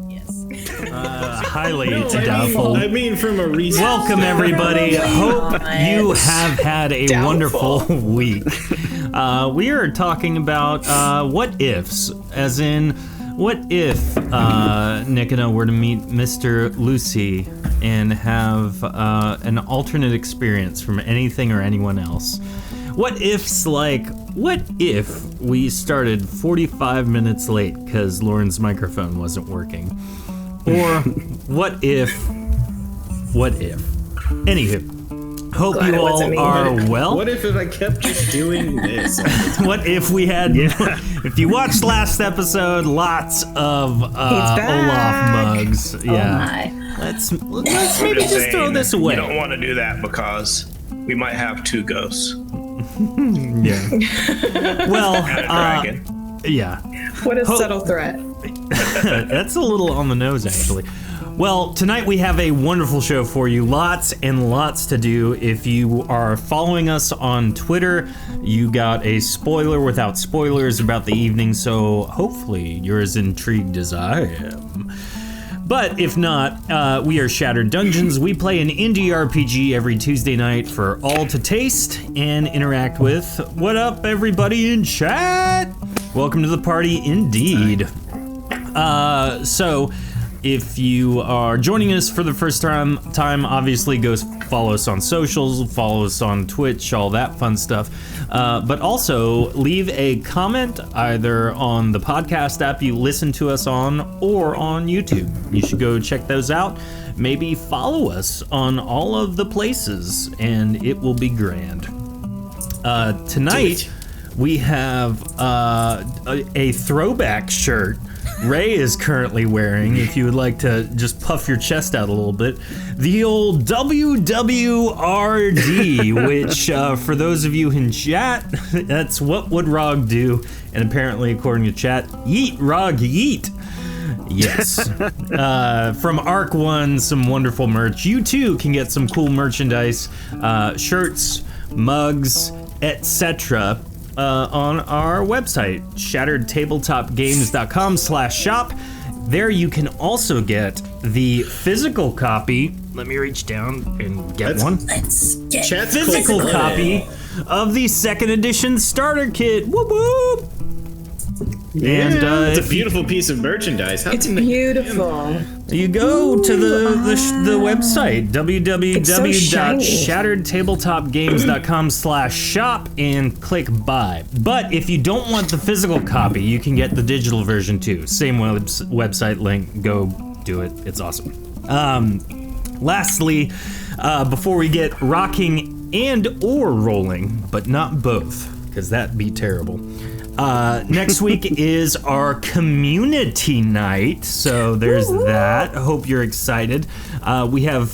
Yes. Highly doubtful. I mean, from a reason. Welcome, everybody. Hope you have had a wonderful week. We are talking about what ifs, as in, what if Nikina were to meet Mr. Lucy and have an alternate experience from anything or anyone else? What ifs like, what if we started 45 minutes late because Lauren's microphone wasn't working? Or what if? Anywho, hope you all are well. What if I kept just doing this? What if we had, if you watched last episode, lots of Olaf mugs. Yeah. Oh my. Let's maybe just throw this away. You don't want to do that because we might have two ghosts. Yeah. Well, And a dragon. yeah. What a subtle threat. That's a little on the nose, actually. Well, tonight we have a wonderful show for you. Lots and lots to do. If you are following us on Twitter, you got a spoiler without spoilers about the evening, so hopefully you're as intrigued as I am. But if not, we are Shattered Dungeons. We play an indie RPG every Tuesday night for all to taste and interact with. What up, everybody in chat? Welcome to the party, indeed. So, if you are joining us for the first time, obviously go follow us on socials, follow us on Twitch, all that fun stuff. But also leave a comment either on the podcast app you listen to us on or on YouTube. You should go check those out. Maybe follow us on all of the places and it will be grand. Tonight we have a throwback shirt Ray is currently wearing, if you would like to just puff your chest out a little bit, the old WWRD, which for those of you in chat, that's what would Rog do, and apparently according to chat, yeet Rog yeet. Yes. From Arc 1, some wonderful merch. You too can get some cool merchandise, shirts, mugs, etc. On our website, shatteredtabletopgames.com/shop. There you can also get the physical copy. Let me reach down and get one. Let's get Physical copy of the second edition starter kit. Whoop whoop. Yeah, And it's a if beautiful piece of merchandise. It's beautiful. you go to the website, www.shatteredtabletopgames.com/shop and click buy. But if you don't want the physical copy, you can get the digital version too. Same website link, go do it. It's awesome. Lastly, before we get rocking and or rolling, but not both, because that'd be terrible. Next week is our community night, so there's that. I hope you're excited. We have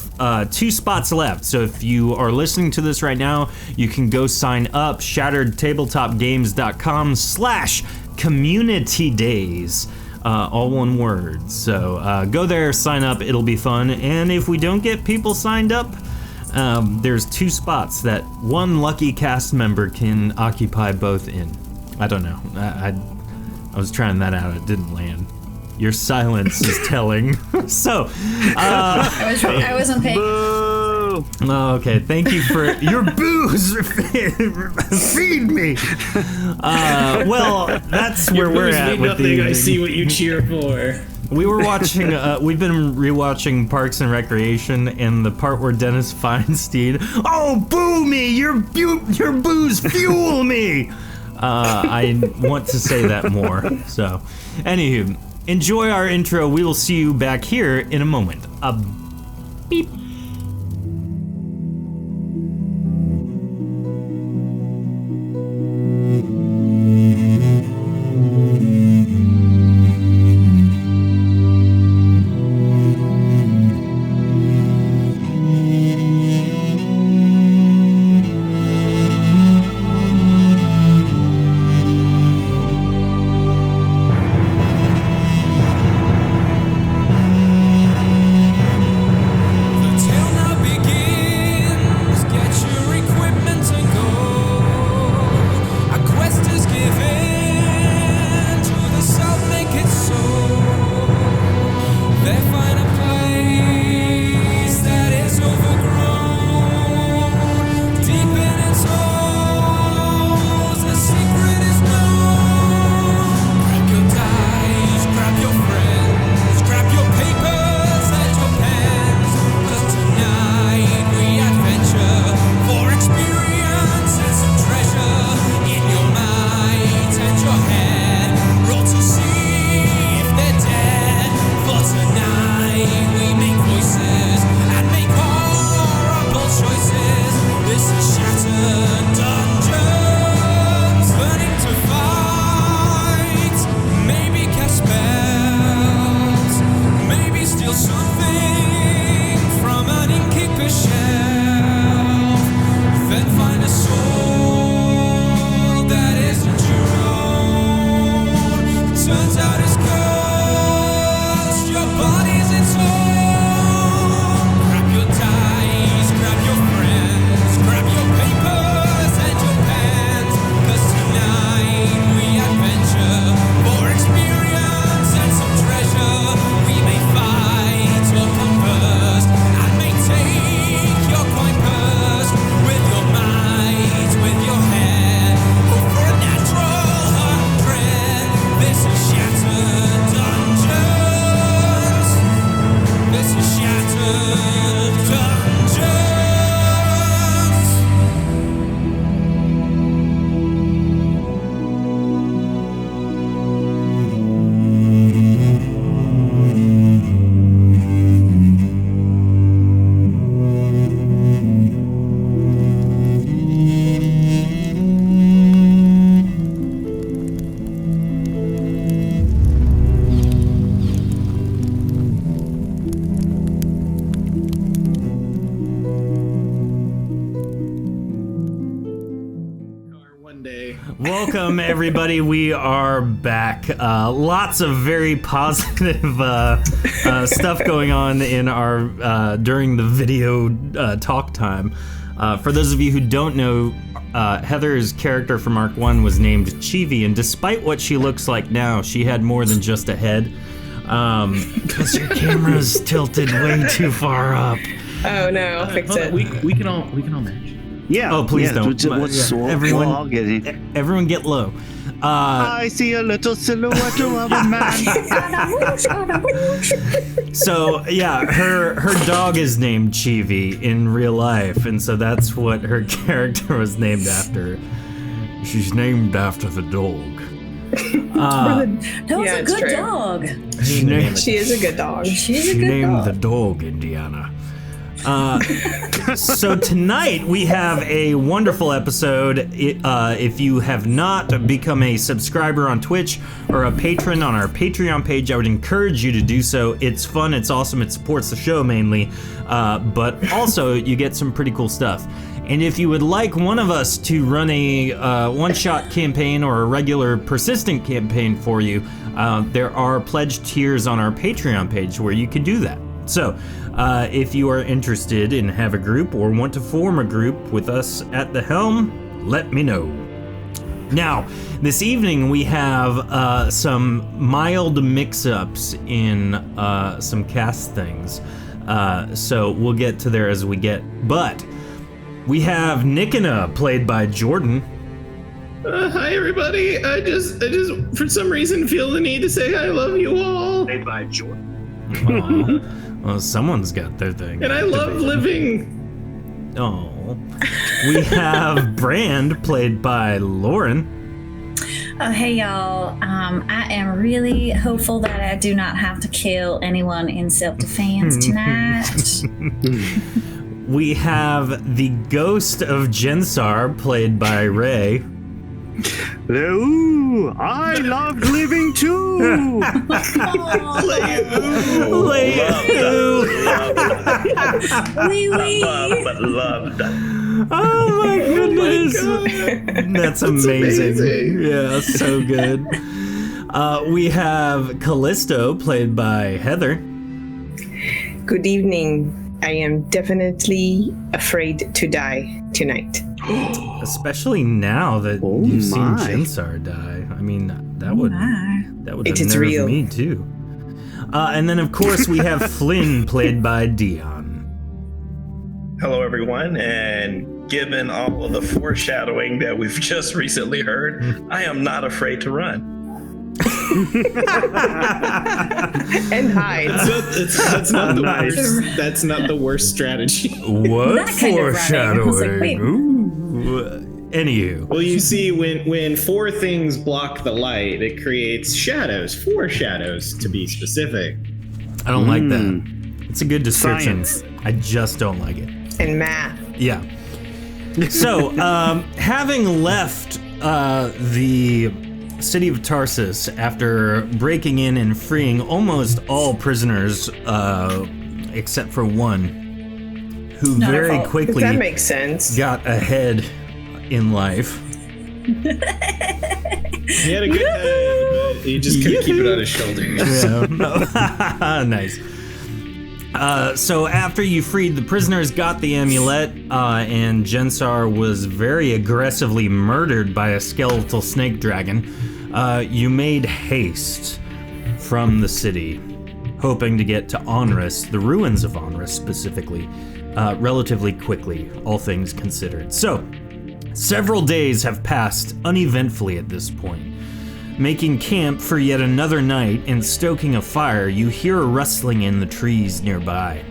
2 spots left, so if you are listening to this right now, you can go sign up, shatteredtabletopgames.com/community days, all one word. So go there, sign up, it'll be fun, and if we don't get people signed up, there's 2 spots that one lucky cast member can occupy both in. I don't know. I was trying that out. It didn't land. Your silence is telling. So, I wasn't paying. oh, okay. Thank you for your booze. Feed me. Well, that's where we're at with the. I see what you cheer for. We were watching. We've been rewatching Parks and Recreation, and the part where Dennis Feinstein. Oh, boo me! Your booze fuel me. I want to say that more. So, anywho, enjoy our intro. We will see you back here in a moment. Beep. The welcome everybody. We are back. Lots of very positive stuff going on in our during the video talk time. For those of you who don't know, Heather's character from Arc 1 was named Chivi, and despite what she looks like now, she had more than just a head. Because your camera's tilted way too far up. Oh no, I'll fix it. We can all match. Yeah. Oh, please don't. Everyone get low. I see a little silhouette of a man. So yeah, her dog is named Chivi in real life, and so that's what her character was named after. She's named after the dog. That was a good true. dog. She is a good dog. She's a good Name dog. the dog, Indiana. So tonight we have a wonderful episode. If you have not become a subscriber on Twitch or a patron on our Patreon page, I would encourage you to do so. It's fun, it's awesome, it supports the show mainly, but also you get some pretty cool stuff. And if you would like one of us to run a one-shot campaign or a regular persistent campaign for you, there are pledge tiers on our Patreon page where you can do that. So, if you are interested and have a group or want to form a group with us at the helm, let me know. Now, this evening we have some mild mix-ups in some cast things. So we'll get to there as we get. But we have Nikina, played by Jordan. Hi everybody. I just for some reason feel the need to say I love you all. Played by Jordan. Aw. Well, someone's got their thing. And I love living. Oh. We have Brand, played by Lauren. Oh, hey, y'all. I am really hopeful that I do not have to kill anyone in self-defense tonight. We have the ghost of Jensar, played by Ray. Ooh, I loved living too. Wee wee. But loved. Oh my goodness. That's amazing. Yeah, so good. We have Callisto, played by Heather. Good evening. I am definitely afraid to die tonight. Especially now that you've seen Jensar die. I mean, that would It is unnerve real. me too. And then of course we have Flynn, played by Dion. Hello, everyone, and given all of the foreshadowing that we've just recently heard, I am not afraid to run. And hide. That's not the worst. That's not the worst strategy. What That kind of running. I was like, wait. Ooh. Anywho. Well, you see, when four things block the light, it creates shadows. 4 shadows, to be specific. I don't like that. It's a good description. Science. I just don't like it. And math. Yeah. So, having left the city of Tarsus after breaking in and freeing almost all prisoners, except for one, who Not our very fault. quickly That makes sense. got ahead in life. He had a good head, but he just couldn't keep it on his shoulders. Yeah. Nice. So after you freed the prisoners, got the amulet, and Jensar was very aggressively murdered by a skeletal snake dragon, you made haste from the city, hoping to get to Onrus, the ruins of Onrus specifically, relatively quickly, all things considered. So, several days have passed uneventfully at this point. Making camp for yet another night and stoking a fire, you hear a rustling in the trees nearby.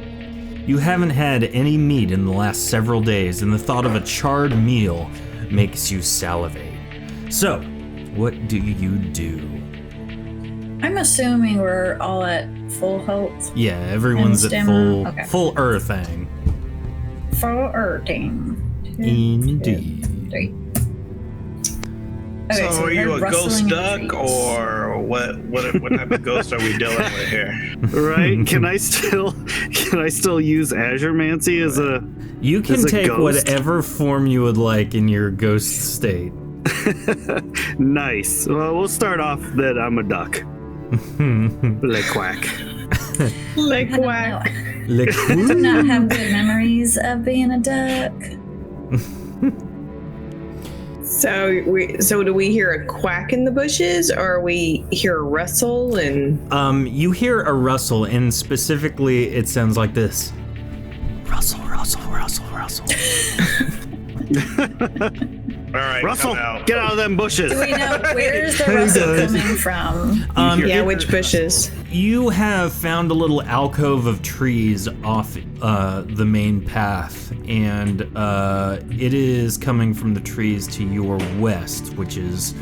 You haven't had any meat in the last several days, and the thought of a charred meal makes you salivate. So, what do you do? I'm assuming we're all at full health. Yeah, everyone's at stamina? Okay. full earthing. Full earthing. Indeed. 3. Okay, So are we you heard a ghost rustling in duck, trees. or what type of ghost are we dealing with here? Right? Can I still use Azuremancy as a You can As a take ghost? whatever form you would like in your ghost state. Nice. Well, we'll start off that I'm a duck. Like quack. Like I don't quack. know. I do not have good memories of being a duck. So do we hear a quack in the bushes, or we hear a rustle and? You hear a rustle, and specifically, it sounds like this: rustle, rustle, rustle, rustle. All right, Russell, come out. get out of them bushes. Do we know where's the rustle coming from? Yeah, which bushes? You have found a little alcove of trees off the main path, and it is coming from the trees to your west, which is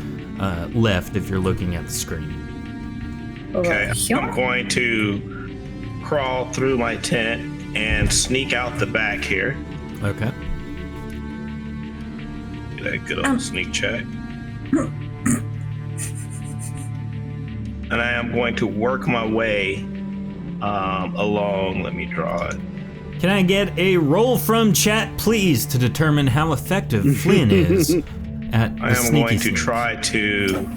left if you're looking at the screen. Okay, I'm going to crawl through my tent and sneak out the back here. Okay. Get a good old sneak check. And I am going to work my way along. Let me draw it. Can I get a roll from chat, please, to determine how effective Flynn is at the I am sneaky going to sneak? try to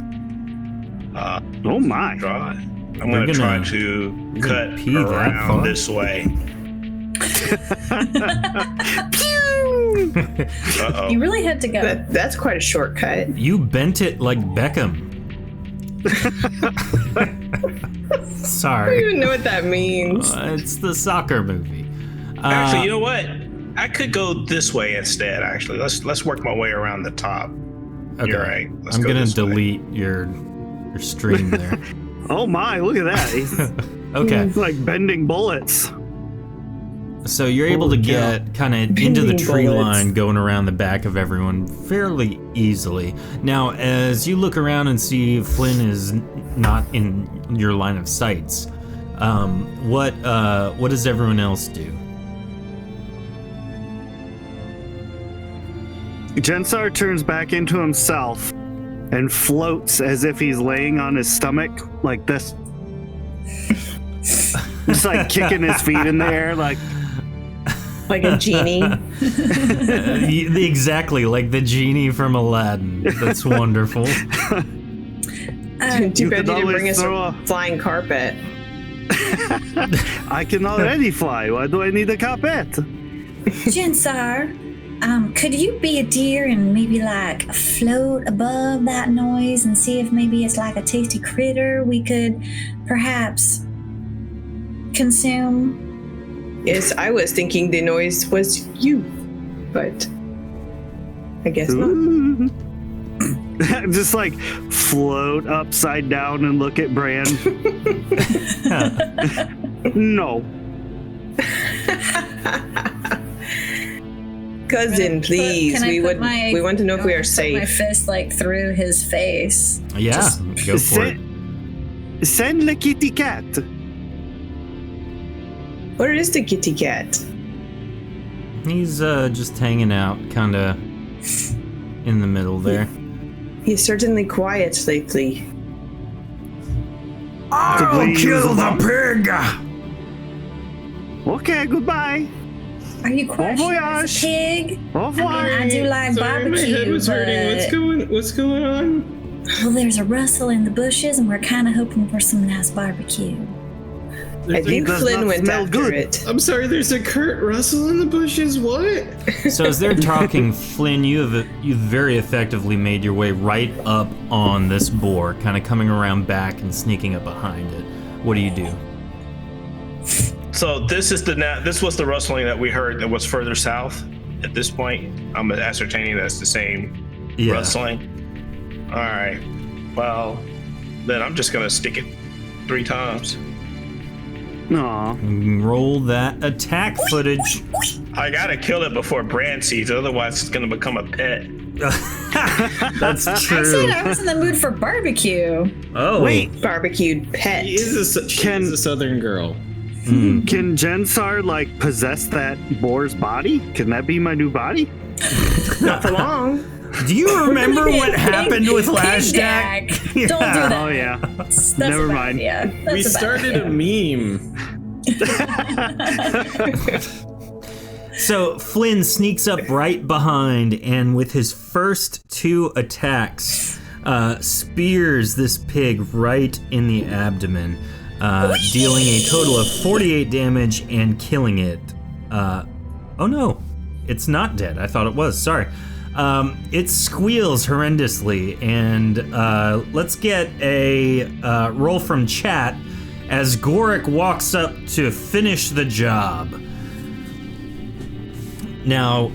Oh my. draw it. I'm going to try to cut pee that far? around this way. Uh-oh. You really had to go. That's quite a shortcut. You bent it like Beckham. I don't Sorry. even know what that means. It's the soccer movie. Actually, you know what? I could go this way instead. Actually, let's work my way around the top. Okay. You're right. Let's I'm go gonna this way. delete your stream there. Oh my, look at that. He's, Okay. he's like bending bullets. So you're able to get kind of into the Bending tree bullets. line going around the back of everyone fairly easily. Now, as you look around and see Flynn is not in your line of sights, what does everyone else do? Jensar turns back into himself and floats as if he's laying on his stomach like this. Just like kicking his feet in the air like Like a genie. Exactly, like the genie from Aladdin. That's wonderful. Too bad you didn't always bring us throw a a- flying carpet. I can already fly. Why do I need a carpet? Jensar, could you be a deer and maybe like float above that noise and see if maybe it's like a tasty critter we could perhaps consume? Yes, I was thinking the noise was you, but I guess not. Just like float upside down and look at Bran. No. Cousin, please. Can I We put my- want to know if we are put my safe. fist like through his face. Yeah, go for it. Send the kitty cat. Where is the kitty cat? He's just hanging out, kind of in the middle there. He's certainly quiet lately. I'll kill the pig! Okay, goodbye. Are you questioning voyage. this pig? Au I revoir. mean, I do like Sorry, my barbecue, head was hurting. but What's going on? well, there's a rustle in the bushes, and we're kind of hoping for some nice barbecue. I think does Flynn not went smell after good. it. I'm sorry, there's a Kurt Russell in the bushes. What? So as they're talking, Flynn, you've very effectively made your way right up on this boar, kind of coming around back and sneaking up behind it. What do you do? So this was the rustling that we heard that was further south. At this point, I'm ascertaining that's the same Yeah. rustling. All right. Well, then I'm just gonna stick it 3 times. Aw. Roll that attack footage. I gotta kill it before Bran sees it, otherwise it's gonna become a pet. That's I true. said I was in the mood for barbecue. Oh, Wait, Barbecued pet. She is a southern girl. can Jensar like possess that boar's body? Can that be my new body? Not for long. do you remember what Pig- happened with pig Lashdak? dag. Don't do Yeah. that. Oh yeah. That's Never a bad mind. idea. That's We a bad started idea. a meme. So Flynn sneaks up right behind, and with his first 2 attacks, spears this pig right in the abdomen, dealing a total of 48 damage and killing it. Oh no, it's not dead. I thought it was. Sorry. It squeals horrendously, and let's get a roll from chat as Gorick walks up to finish the job. Now,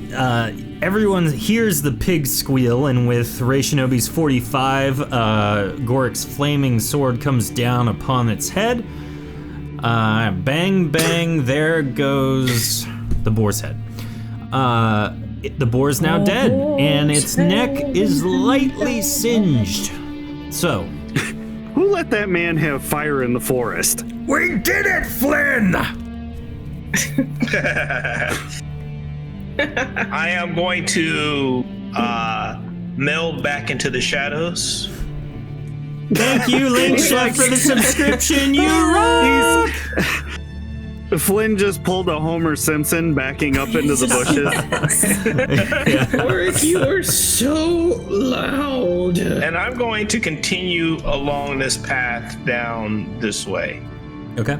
everyone hears the pig squeal, and with Ray Shinobi's 45, Gorick's flaming sword comes down upon its head. Bang, bang, there goes the boar's head. The boar's now dead, and its neck is lightly singed. So, who let that man have fire in the forest? We did it, Flynn! I am going to meld back into the shadows. Thank you, Link Chef, for the subscription. You rock! Flynn just pulled a Homer Simpson backing up into the bushes. Gorick, you are so loud. And I'm going to continue along this path down this way. Okay.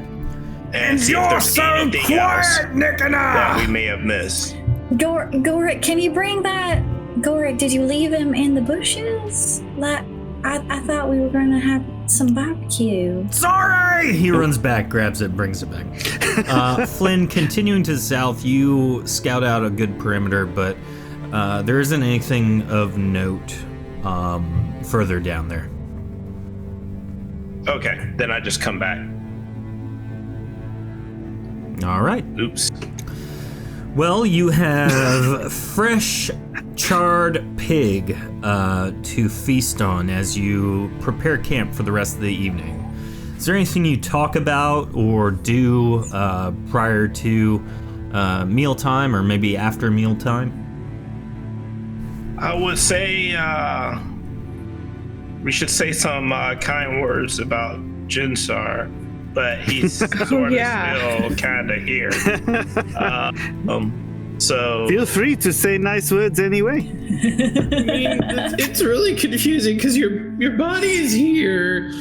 And see if there's anything else that we may have missed. Gorick, can you bring that? Gorick, did you leave him in the bushes? Like, I thought we were gonna have some barbecue. Sorry! He runs back, grabs it, brings it back. Flynn, continuing to the south, you scout out a good perimeter, but there isn't anything of note further down there. Okay, then I just come back. All right. Oops. Well, you have fresh, charred pig to feast on as you prepare camp for the rest of the evening. Is there anything you talk about or do prior to mealtime or maybe after mealtime? I would say we should say some kind words about Jinsar, but he's sort of still kind of here. So feel free to say nice words anyway. I mean, it's really confusing because your body is here,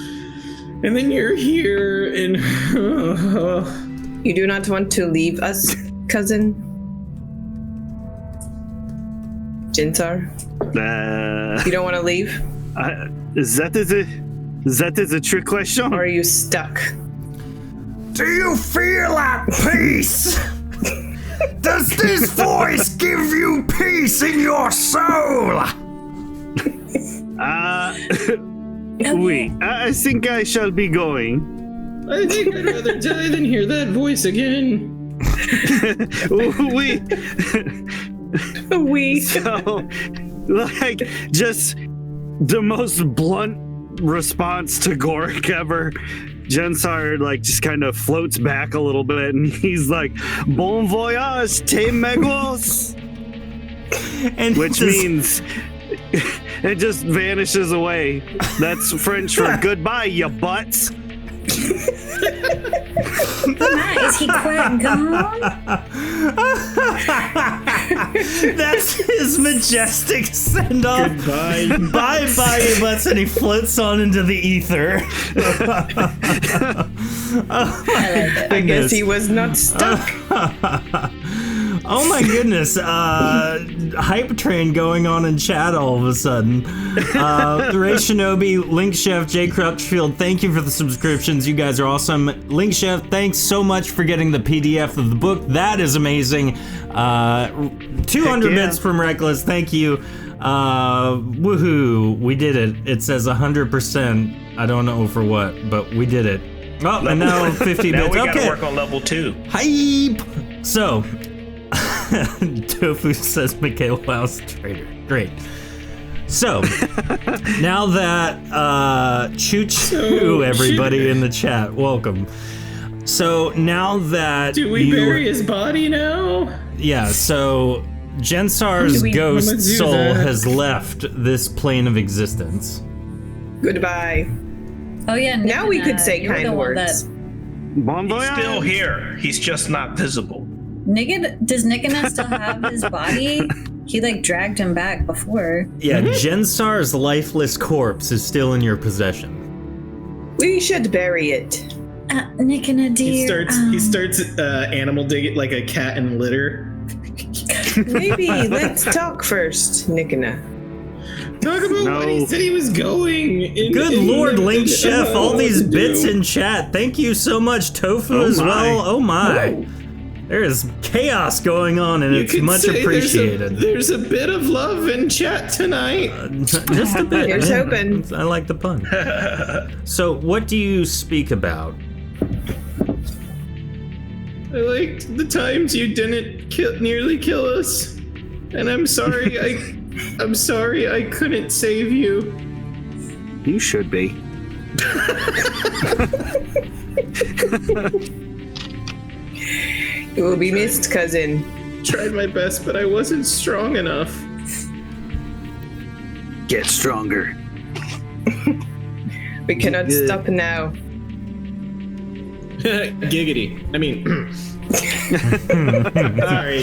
and then you're here, and You do not want to leave us, cousin? Jinsar? You don't want to leave? Is that a trick question? Or are you stuck? Do you feel at peace? Does this voice give you peace in your soul? Wait, I think I shall be going. I think I'd rather die than hear that voice again. We. So, like, just the most blunt response to Gorick ever. Jinsar, like, just kind of floats back a little bit, and he's like, "Bon voyage, te megos," which means it just vanishes away. That's French for goodbye, you butts. Is he quite gone? That's his majestic send-off. Goodbye. Bye-bye, you butts, and he floats on into the ether. I guess he was not stuck. Oh my goodness, hype train going on in chat all of a sudden. Ray Shinobi, Link Chef, Jay Crutchfield, thank you for the subscriptions. You guys are awesome. Link Chef, thanks so much for getting the PDF of the book. That is amazing. 200 bits from Reckless, thank you. Woohoo, we did it. It says 100%. I don't know for what, but we did it. Oh, and now 50 now bits. we gotta Okay. work on level 2. Hype! So, Tofu says Mikhail House Trader. Great. So, now that choo-choo, everybody in the chat, welcome. So, now that Do we bury his body now? Yeah, so Jinsar's ghost Let's do soul that. has left this plane of existence. Goodbye. Oh yeah. Now we Nikina, could say you're the kind one words. Bon He's voyage. still here. He's just not visible. Does Nikina still have his body? He like dragged him back before. Yeah, Jensar's lifeless corpse is still in your possession. We should bury it. Nikina, dear. He starts animal digging like a cat in litter. Maybe let's talk first, Nikina. Talk about what he said he was going. Good Lord, Link Chef, all these bits in chat. Thank you so much, Tofu, as well. Oh my. Whoa. There is chaos going on, and it's much appreciated. There's a bit of love in chat tonight. Just a bit. Here's hoping. I like the pun. So, what do you speak about? I liked the times you didn't nearly kill us, and I'm sorry. I'm sorry I couldn't save you. You should be. You will be missed, cousin. Tried my best, but I wasn't strong enough. Get stronger. We cannot Good. stop now. Giggity. I mean, sorry.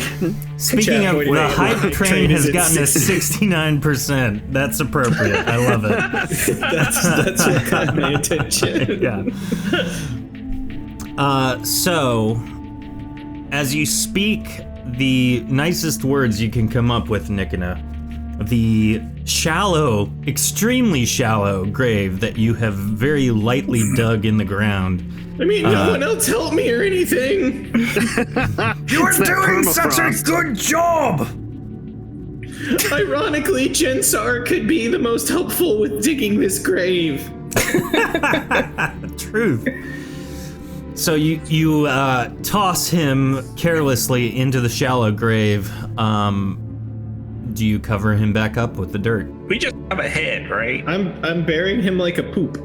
Speaking of, the hype train has gotten a 69. 69%. That's appropriate. I love it. That's what caught my attention. Yeah. So, as you speak the nicest words you can come up with, Nikina, the shallow, extremely shallow grave that you have very lightly dug in the ground. I mean, no one else helped me or anything. You were doing such a good job! Ironically, Jensar could be the most helpful with digging this grave. Truth. So you toss him carelessly into the shallow grave. Do you cover him back up with the dirt? We just have a head, right? I'm burying him like a poop.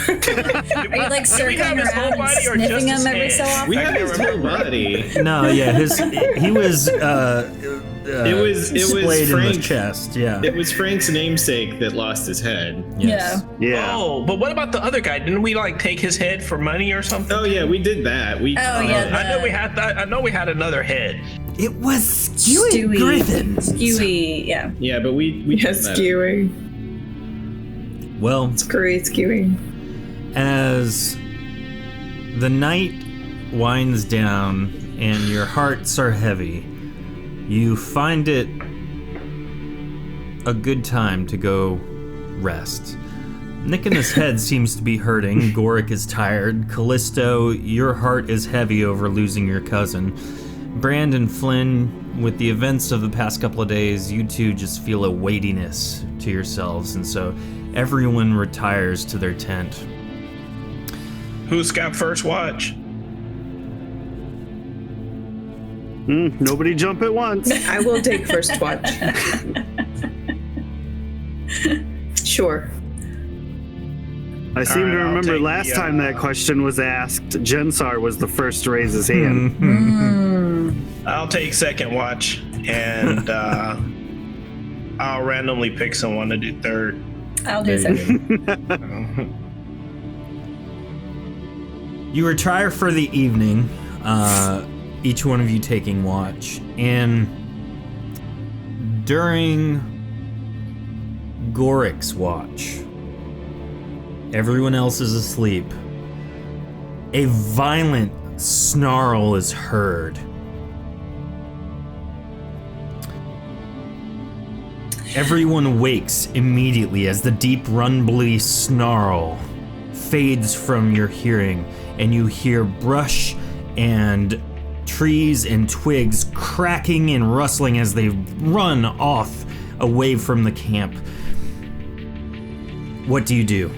Are you like circling his whole around and body or sniffing just his him every head? so often? We have his whole body. No, yeah, he was It was splayed in the Frank. chest. Yeah. It was Frank's namesake that lost his head. Yes. Yeah. Oh, but what about the other guy? Didn't we like take his head for money or something? Oh yeah, we did that. I know we had another head. It was Stewie Griffin. Skewy, yeah. Yeah, but we Yes, did that. skewing. Well, Great skewing. as the night winds down and your hearts are heavy, you find it a good time to go rest. Nikina's head seems to be hurting. Gorick is tired. Callisto, your heart is heavy over losing your cousin. Brand and Flynn, with the events of the past couple of days, you two just feel a weightiness to yourselves, and so everyone retires to their tent. Who's got first watch? Nobody jump at once. I will take first watch. Sure. I seem to I'll remember take last the, time that question was asked, Jensar was the first to raise his hand. I'll take second watch, and I'll randomly pick someone to do third. I'll do second. You retire for the evening, each one of you taking watch, and during Gorick's watch, everyone else is asleep. A violent snarl is heard. Everyone wakes immediately as the deep rumbly snarl fades from your hearing, and you hear brush and trees and twigs cracking and rustling as they run off away from the camp. What do you do?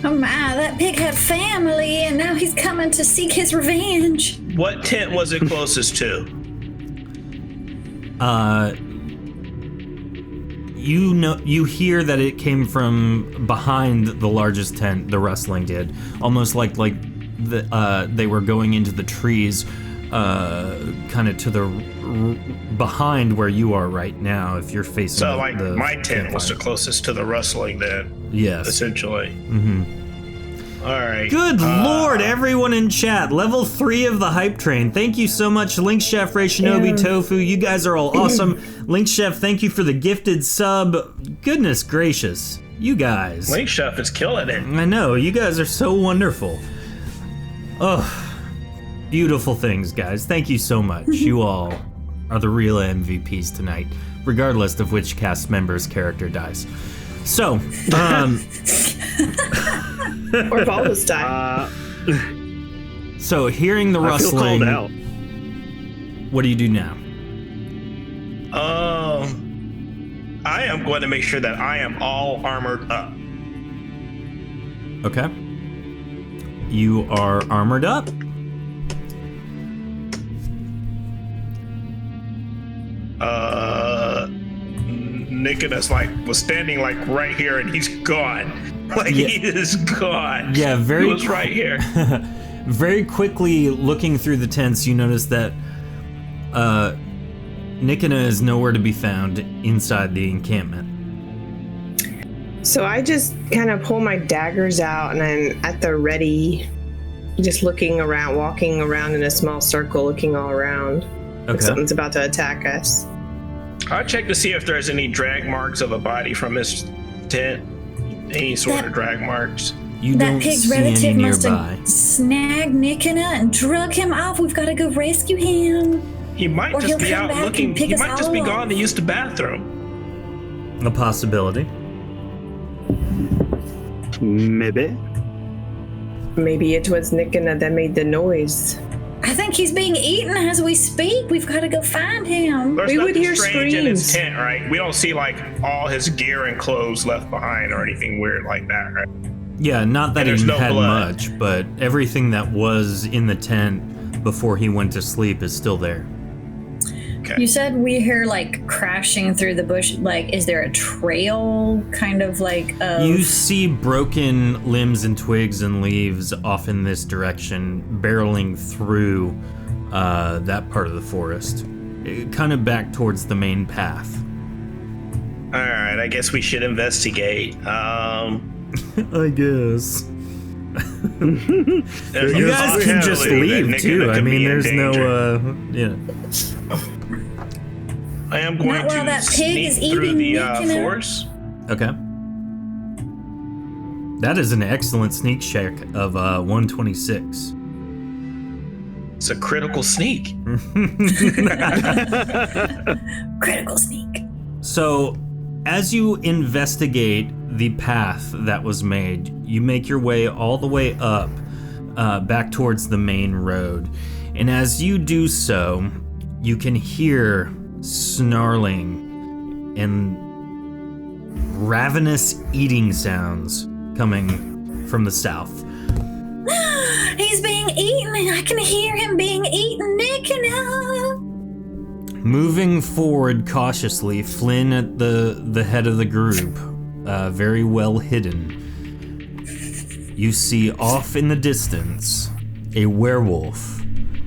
Oh my, that pig had family and now he's coming to seek his revenge. What tent was it closest to? You hear that it came from behind the largest tent. The rustling did, almost like they were going into the trees, kind of to the behind where you are right now. If you're facing, So, like, the my tent was the campfire. closest to the rustling then, Yes. essentially. All right. Good lord, everyone in chat. Level 3 of the hype train. Thank you so much, Link Chef, Ray Shinobi, Tofu. You guys are all awesome. Link Chef, thank you for the gifted sub. Goodness gracious. You guys. Link Chef is killing it. I know, you guys are so wonderful. Oh, beautiful things, guys. Thank you so much. You all are the real MVPs tonight, regardless of which cast member's character dies. So, Or Paula's die. So hearing the I feel rustling, called out. what do you do now? I am going to make sure that I am all armored up. Okay. You are armored up. Nikina's was standing right here, and he's gone. He is gone. Yeah, He was right here. Very quickly looking through the tents, you notice that Nikina is nowhere to be found inside the encampment. So I just kind of pull my daggers out and I'm at the ready, just looking around, walking around in a small circle, looking all around. Okay. Like something's about to attack us. I'll check to see if there's any drag marks of a body from his tent. Any sort of drag marks. You That don't pig's see any relative must nearby. have snagged Nikina and drug him off. We've got to go rescue him. He might Or just he'll be come out back looking. and pick He us might just be all gone up. to use the bathroom. A possibility. Maybe. Maybe it was Nikina that made the noise. I think he's being eaten as we speak. We've got to go find him. There's We would nothing hear strange in his screams. tent, right? We don't see all his gear and clothes left behind or anything weird like that, right? Yeah, not that And there's he no had blood. much, but everything that was in the tent before he went to sleep is still there. Okay. You said we hear crashing through the bush. Is there a trail kind of of... You see broken limbs and twigs and leaves off in this direction, barreling through that part of the forest, kind of back towards the main path. All right, I guess we should investigate. I guess. There's You a guys can just possibility that leave too. Nikina I could be mean, in there's danger. no, I am going Not while to that pig sneak is through eating the Nikina. forest. Okay. That is an excellent sneak check of 126. It's a critical sneak. Critical sneak. So, as you investigate the path that was made, you make your way all the way up, back towards the main road. And as you do so, you can hear snarling and ravenous eating sounds coming from the south. He's being eaten. I can hear him being eaten. Nikina. Moving forward cautiously, Flynn at the head of the group, very well hidden, you see off in the distance a werewolf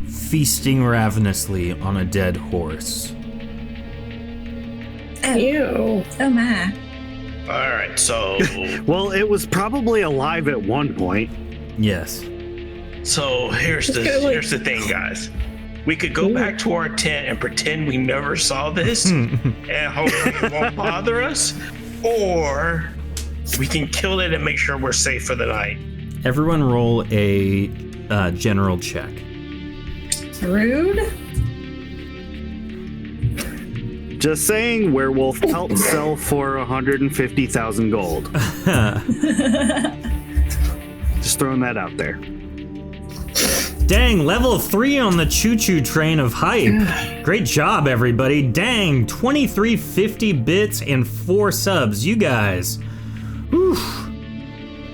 feasting ravenously on a dead horse. Ew. Oh my. All right, so Well, it was probably alive at one point. Yes. here's the thing, guys. We could go back to our tent and pretend we never saw this and hopefully it won't bother us, or we can kill it and make sure we're safe for the night. Everyone roll a general check. Rude. Just saying, werewolf pelt sell for 150,000 gold. Just throwing that out there. Dang, level 3 on the choo-choo train of hype. Great job, everybody. Dang, 2350 bits and 4 subs. You guys. Whew.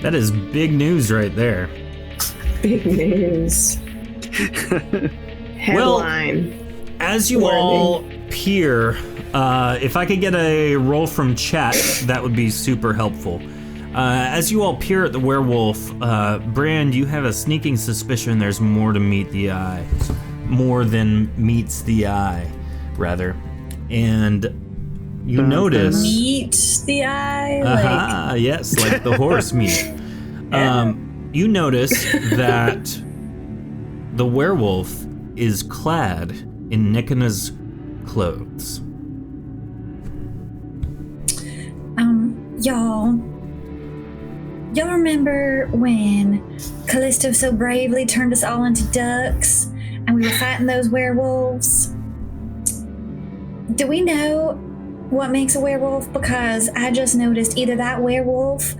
That is big news right there. Big news. Headline. As you all peer, if I could get a roll from chat, that would be super helpful. As you all peer at the werewolf, Brand, you have a sneaking suspicion there's more to meet the eye. More than meets the eye, rather. And you notice... Meat the eye. Aha, yes, like the horse meat. You notice that the werewolf is clad in Nikina's clothes. Y'all remember when Callisto so bravely turned us all into ducks and we were fighting those werewolves? Do we know what makes a werewolf? Because I just noticed either that werewolf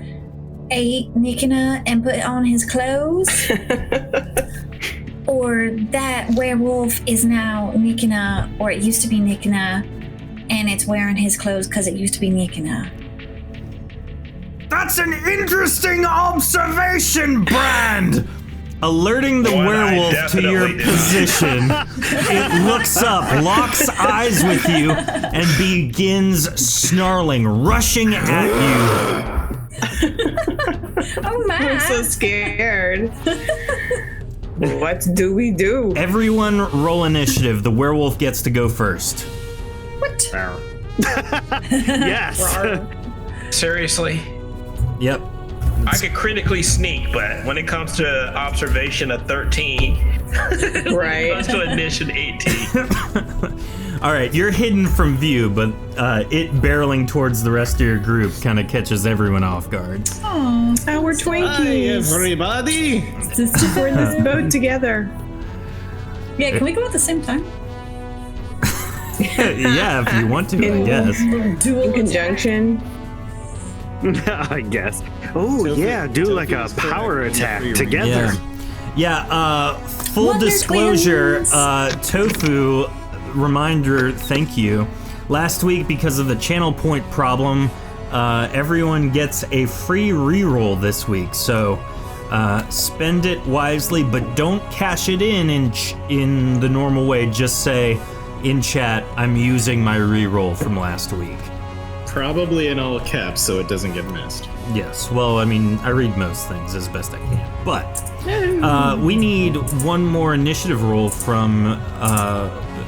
ate Nikina and put on his clothes, or that werewolf is now Nikina, or it used to be Nikina, and it's wearing his clothes because it used to be Nikina. That's an interesting observation, Brand. Alerting the One I werewolf to your definitely did not. position, it looks up, locks eyes with you, and begins snarling, rushing at you. Oh my! I'm so scared. What do we do? Everyone roll initiative. The werewolf gets to go first. What? Yes. Seriously? Yep. I could critically sneak, but when it comes to observation of 13, Right. comes to initiative 18. All right, you're hidden from view, but it barreling towards the rest of your group kind of catches everyone off guard. Oh, Our Hi, Twinkies. everybody. We're in this boat together. yeah. Can we go at the same time? Yeah, if you want to, I guess. In conjunction. I guess. Oh, yeah, do like a power attack together. Yeah, full Wonder disclosure, twins. Tofu, reminder, thank you. Last week, because of the channel point problem, everyone gets a free reroll this week, so spend it wisely, but don't cash it in the normal way. Just say in chat, I'm using my reroll from last week. Probably in all caps so it doesn't get missed. Yes, well, I mean, I read most things as best I can, but we need one more initiative roll from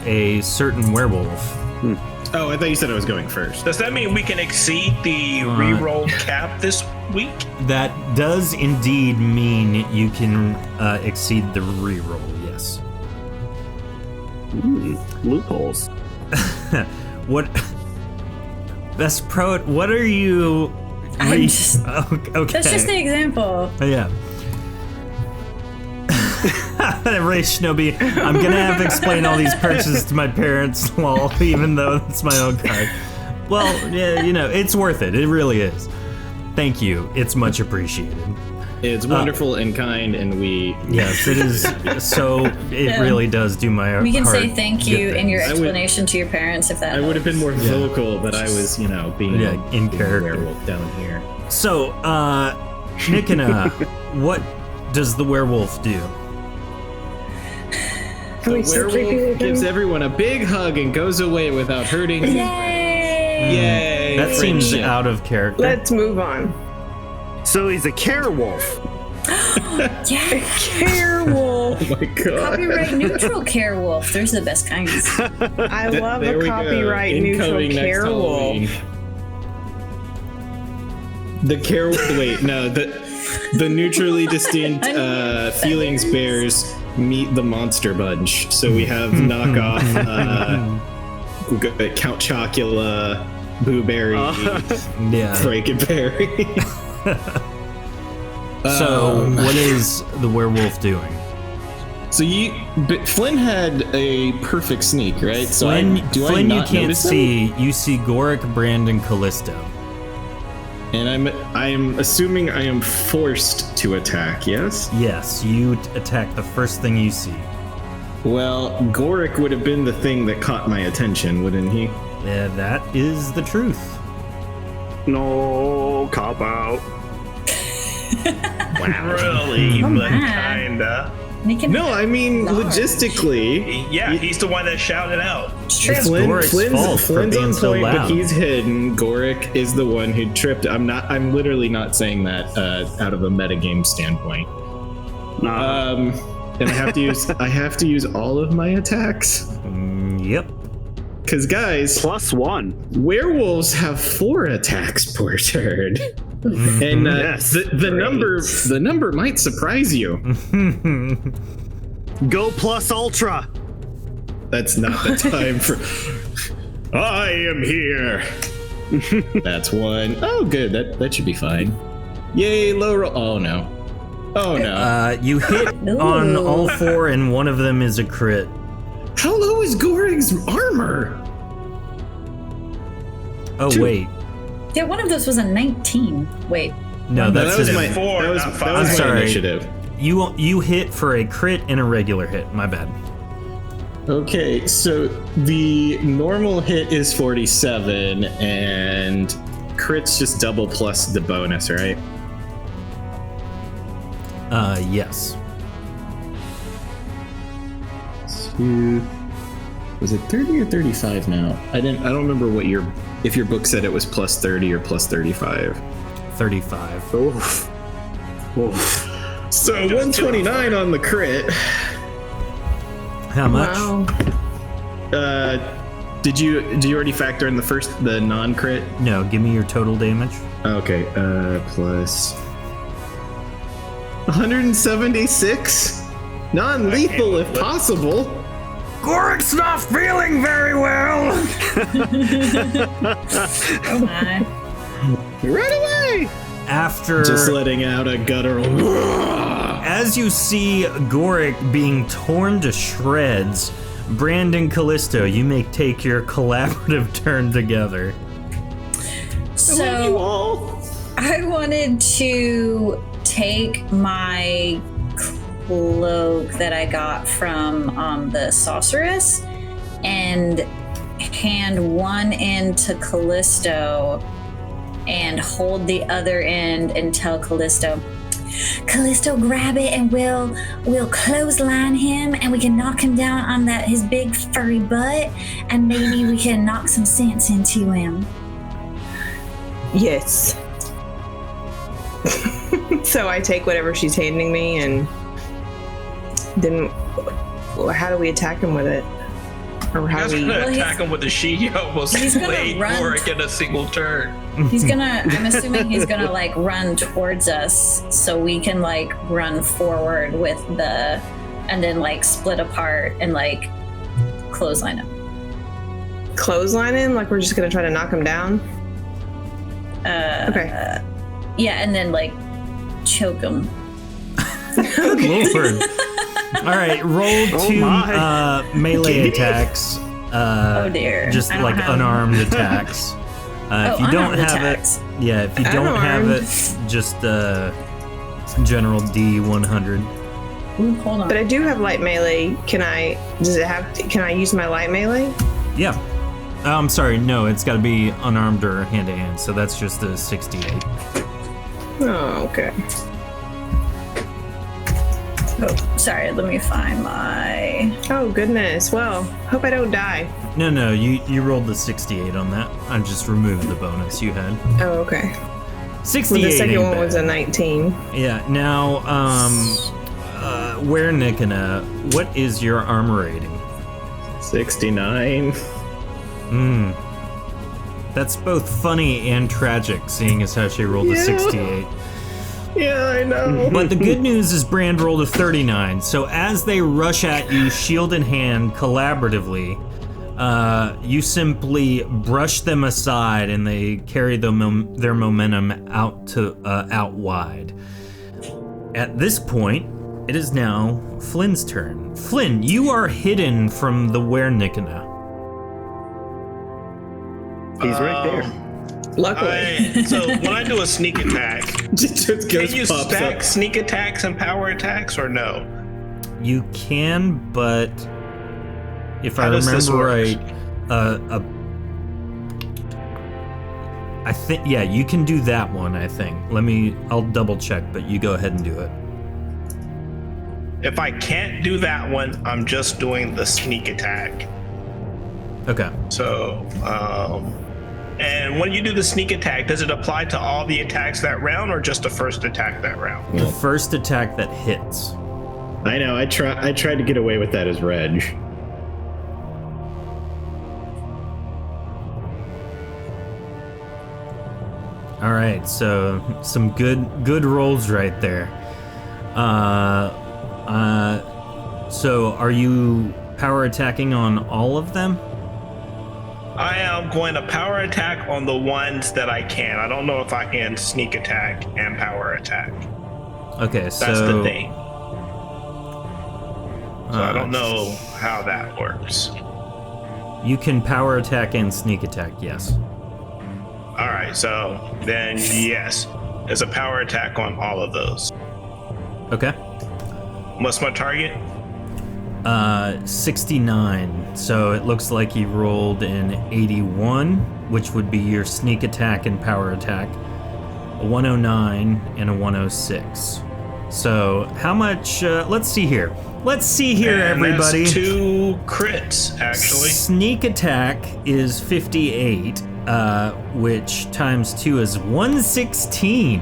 a certain werewolf. Oh, I thought you said I was going first. Does that mean we can exceed the reroll cap this week? That does indeed mean you can exceed the reroll, yes. Loopholes. What? Best pro, what are you... I'm just- okay. That's just the example. Yeah. Ray Shinobi, I'm gonna have to explain all these purchases to my parents, lol, even though it's my own card. Well, yeah, you know, it's worth it. It really is. Thank you. It's much appreciated. It's wonderful and kind, and we... Yes, it is. So it Yeah. really does do my We can say heart thank good you in your things. explanation to your parents if that I would have been helps. more vocal, but I was, being in being a character. werewolf down here. So, Nikina, what does the werewolf do? Are we so creepy Werewolf with gives them? everyone a big hug and goes away without hurting. Yay! Yay! That seems friendship. out of character. Let's move on. So he's a care wolf. Yeah. Carewolf. Oh my god. Copyright neutral care wolf. There's the best kinds. I love There a we go. copyright neutral Incoming next Carewolf. Halloween. The care. Wait, no. The neutrally distinct feelings bears meet the Monster Bunch. So we have knockoff we've got Count Chocula, Boo Berry, Yeah. Frankenberry. So, what is the werewolf doing? So but Flynn had a perfect sneak, right? So Flynn, do Flynn I you not can't notice him? see. You see Gorick, Brandon, Callisto. And I'm assuming I am forced to attack. Yes. Yes, you attack the first thing you see. Well, Gorick would have been the thing that caught my attention, wouldn't he? Yeah, that is the truth. No, cop out. Really? Oh, But man. kinda. Nikina. No, I mean Large. logistically. Yeah, he's the one that shouted out. It's true. It's Gorick's fault for Flynn's being on so point, loud. but he's hidden. Gorick is the one who tripped. I'm literally not saying that out of a metagame standpoint. Nah. And I have to use all of my attacks. Yep. Cause guys, +1. werewolves have 4 attacks per turn. And Yes. the number might surprise you. Go plus ultra. That's not the time for. I am here. That's one. Oh, good. That should be fine. Yay, low roll. Oh no. Oh no. You hit on all four, and one of them is a crit. How low is Gorick's armor? Oh, wait. Yeah, one of those was a 19. Wait. No, that's that was it. my. Four, That was, not that five. was I'm my sorry. initiative. You hit for a crit and a regular hit. My bad. Okay, so the normal hit is 47, and crit's just double plus the bonus, right? Yes. Was it 30 or 35 now? I don't remember if your book said it was plus 30 or plus 35. 35. Oof. Oof. So 129 on the crit. How much? Wow. Did you already factor in the non-crit? No, give me your total damage. Okay, plus 176? Non-lethal if possible. Gorick's not feeling very well. Oh my. Right away! After Just letting out a guttural. As you see Gorick being torn to shreds, Brandon, Callisto, you may take your collaborative turn together. So I wanted to take my cloak that I got from the sorceress and hand one end to Callisto and hold the other end and tell Callisto, grab it and we'll clothesline him and we can knock him down on his big furry butt and maybe we can knock some sense into him. Yes. So I take whatever she's handing me, and then how do we attack him with it? Or how That's do we? gonna Well, attack him with the she almost he's gonna laid run Gorick in a single turn. I'm assuming he's gonna like run towards us so we can like run forward with and then like split apart and like clothesline him. Clothesline him? Like we're just gonna try to knock him down? Okay. Yeah, and then like choke him. Good lord. All right, roll two my. melee attacks. Oh dear. Just I don't like have- unarmed attacks. If you don't unarmed have attacks. it, yeah, if you don't have Unarmed. it, just general D100. Ooh, hold on. But I do have light melee. Can I use my light melee? Yeah. I'm sorry, no, it's got to be unarmed or hand to hand, so that's just a 68. Oh, okay. Oh, sorry, let me find my. Oh goodness. Well, hope I don't die. No, you rolled the 68 on that. I just removed the bonus you had. Oh, okay. 68. Well, the second ain't one was a bad. 19. Yeah. Now, where Nikina, what is your armor rating? 69. That's both funny and tragic, seeing as how she rolled a 68. Yeah, I know. But the good news is Brand rolled a 39. So as they rush at you, shield in hand, collaboratively, you simply brush them aside, and they carry their momentum out wide. At this point, it is now Flynn's turn. Flynn, you are hidden from the Were Nikina. He's right there. Luckily. So when I do a sneak attack, just can ghost you pops stack up. sneak attacks and power attacks or no? You can, but if I How does this remember work? right, I think, yeah, you can do that one, I think. I'll double check, but you go ahead and do it. If I can't do that one, I'm just doing the sneak attack. Okay. So, and when you do the sneak attack, does it apply to all the attacks that round or just the first attack that round? The first attack that hits. I know. I tried to get away with that as Reg. All right, so some good rolls right there. So are you power attacking on all of them? I am going to power attack on the ones that I can. I don't know if I can sneak attack and power attack. Okay, so that's the thing. So I don't know how that works. You can power attack and sneak attack, yes. All right, so then yes, it's a power attack on all of those. Okay. What's my target? 69. So it looks like you rolled an 81, which would be your sneak attack and power attack, a 109 and a 106. So how much? Let's see here. Everybody. That's 2 crits, actually. Sneak attack is 58, which times 2 is 116.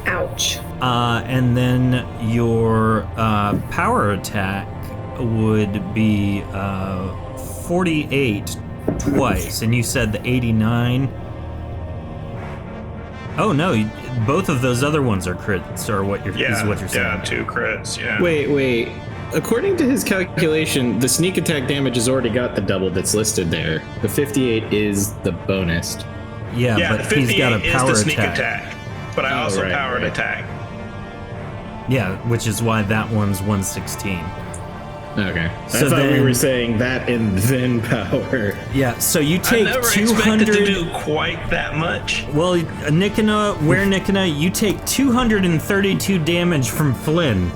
Ouch. And then your power attack would be 48 twice, and you said the 89. Oh no, both of those other ones are crits, or what you're is what you're saying. Yeah, 2 crits. Yeah. Wait. According to his calculation, the sneak attack damage has already got the double that's listed there. The 58 is the bonus. Yeah, the but 58 he's got a power is the sneak attack. attack. But I also powered attack. Yeah, which is why that one's 116. Okay. So I thought we then- were saying that and then power. Yeah, so you take I never 200. expected to do quite that much. Well, Nikina, you take 232 damage from Flynn.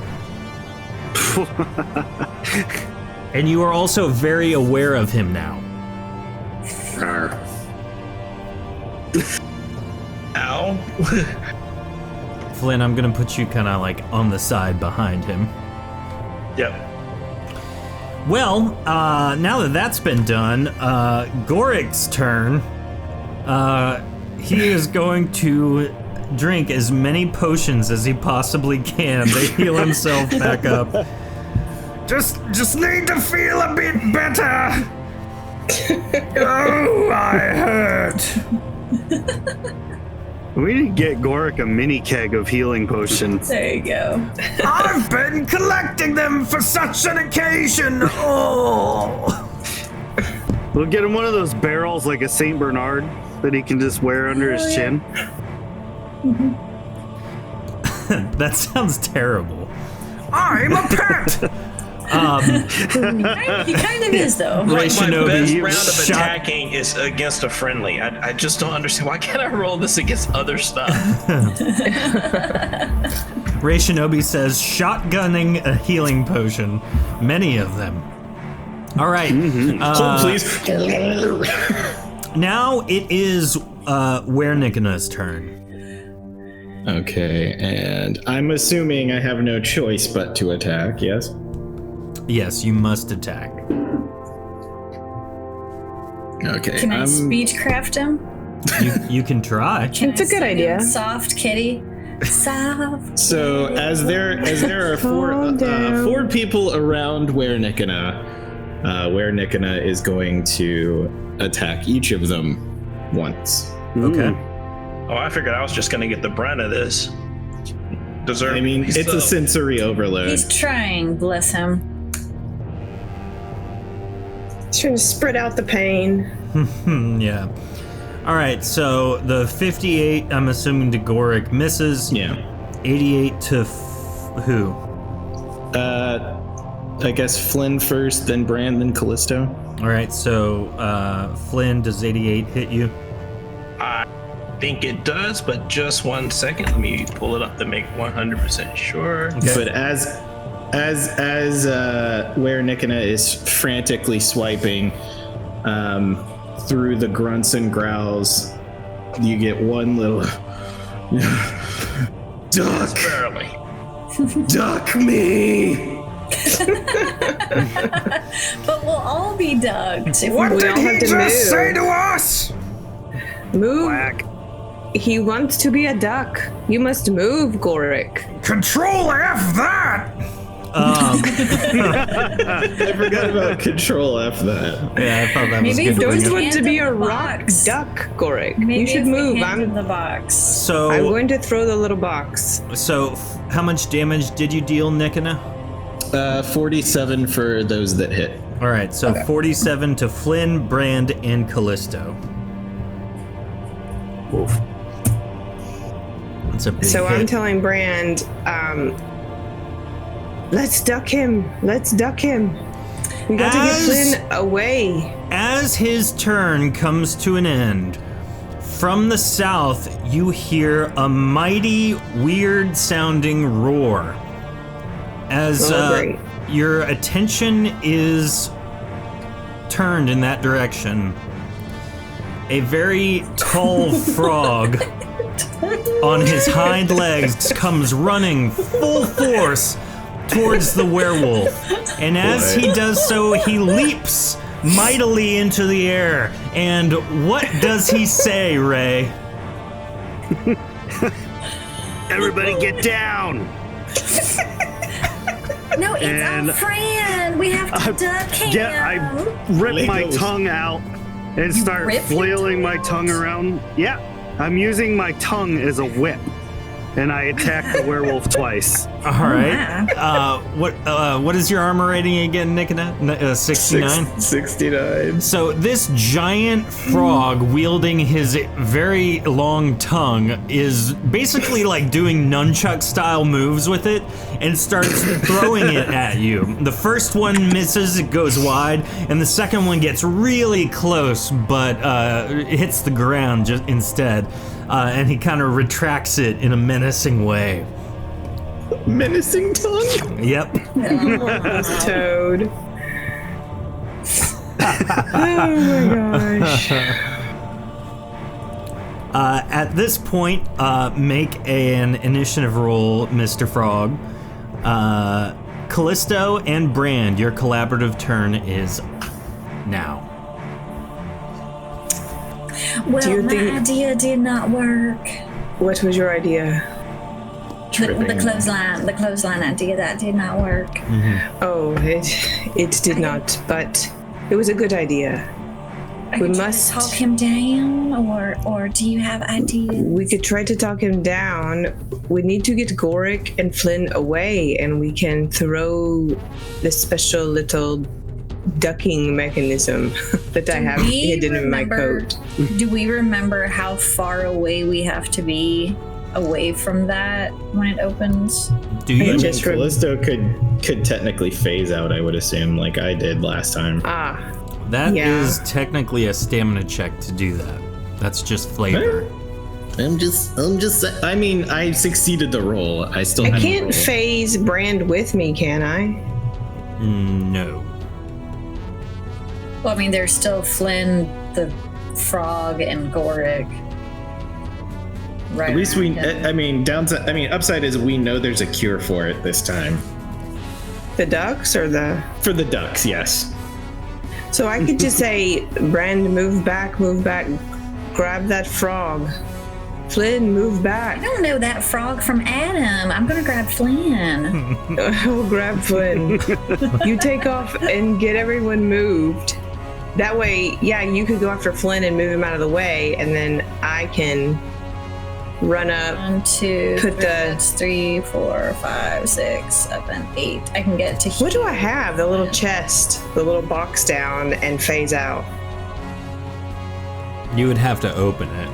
And you are also very aware of him now. Ow. Flynn, I'm gonna put you kind of like on the side behind him. Yep. Well, now that that's been done, Gorick's turn. He is going to drink as many potions as he possibly can to heal himself back up. Just need to feel a bit better. Oh, I hurt. We need to get Gorick a mini keg of healing potions. There you go. I've been collecting them for such an occasion. Oh. We'll get him one of those barrels like a Saint Bernard that he can just wear under his chin. That sounds terrible. I'm a pet. He kind of is, though. Ray My Shinobi, best you round of shot- attacking is against a friendly. I just don't understand. Why can't I roll this against other stuff? Ray Shinobi says, shotgunning a healing potion. Many of them. All right. Hold, please. Now it is Where Nikina's turn. Okay, and I'm assuming I have no choice but to attack, yes? Yes, you must attack. Okay. Can I speechcraft him? You can try. It's a good idea. Soft kitty. Soft. So as there are four people around Where Nikina is going to attack each of them once. Okay. Oh, I figured I was just going to get the brunt of this. I mean, it's a sensory overload. He's trying, bless him. Trying to spread out the pain. Yeah. All right, so the 58, I'm assuming to Gorick misses. Yeah. 88 to who? I guess Flynn first, then Brand, then Callisto. All right, so Flynn, does 88 hit you? I think it does, but just 1 second. Let me pull it up to make 100% sure. Okay. But as Where Nikina is frantically swiping through the grunts and growls, you get one little duck, Barely. duck me. But we'll all be ducked. If What We did all have he to just move. say to us? Move. He wants to be a duck. You must move, Gorick. Control F that. I forgot about control after that. Yeah, I thought that was Maybe good. if to there bring was up. Want to Hand be him a the rock box. duck, Gorick. Maybe You should if we move. hand him I'm the box. So, going to throw the little box. how much damage did you deal, Nikina? 47 for those that hit. All right, so 47 to Flynn, Brand, and Callisto. Wolf. That's a big So hit. I'm telling Brand, let's duck him. Let's duck him. We got to get As- Flynn away. As his turn comes to an end, from the south, you hear a mighty, weird-sounding roar. As Great. your attention is turned in that direction, a very tall frog on his hind legs comes running full force towards the werewolf. And as he does so, he leaps mightily into the air. And what does he say, Ray? Everybody get down! No, it's And- our friend. We have to duck him. I rip my Legos. tongue out and start rip your flailing my tongue tongue out? around. Yeah, I'm using my tongue as a whip, and I attack the werewolf twice. All right. What is your armor rating again, Nikina? 69? 69. So this giant frog wielding his very long tongue is basically like doing nunchuck style moves with it and starts throwing it at you. The first one misses, it goes wide, and the second one gets really close, but it hits the ground just instead. And he kind of retracts it in a menacing way. Menacing tongue? Yep. Toad. Oh my gosh. At this point, make an initiative roll, Mr. Frog. Callisto and Brand, your collaborative turn is now. Well, Do you my think- idea did not work. What was your idea? The clothesline idea, that did not work. Oh, it did not, but it was a good idea. Are We you trying to must- talk him down, or do you have ideas? We could try to talk him down. We need to get Gorick and Flynn away, and we can throw this special little ducking mechanism that I have we hidden in my remember- coat. Do we remember how far away we have to be away from that when it opens? Do you? I Just mean, rem- Callisto could technically phase out, I would assume, like I did last time. Ah, That Yeah. is technically a stamina check to do that. That's just flavor. I mean, I succeeded the roll. I still I have the can't roll. phase Brand with me, can I? No. Well, I mean, there's still Flynn, the frog, and Gorick. Right. At least we, around him. I mean, downside, I mean, upside is we know there's a cure for it this time. The ducks or the... For the ducks, yes. So I could just say, Brand, move back, grab that frog. Flynn, move I back. don't know that frog from Adam. I'm gonna grab Flynn. I'll grab Flynn. You take off and get everyone moved. That way, yeah, you could go after Flynn and move him out of the way, and then I can run up. 1, 2, Put 3, the- that's 3, 4, 5, 6, 7, 8. I can get to What do I have? The little chest, the little box down, and phase out. You would have to open it.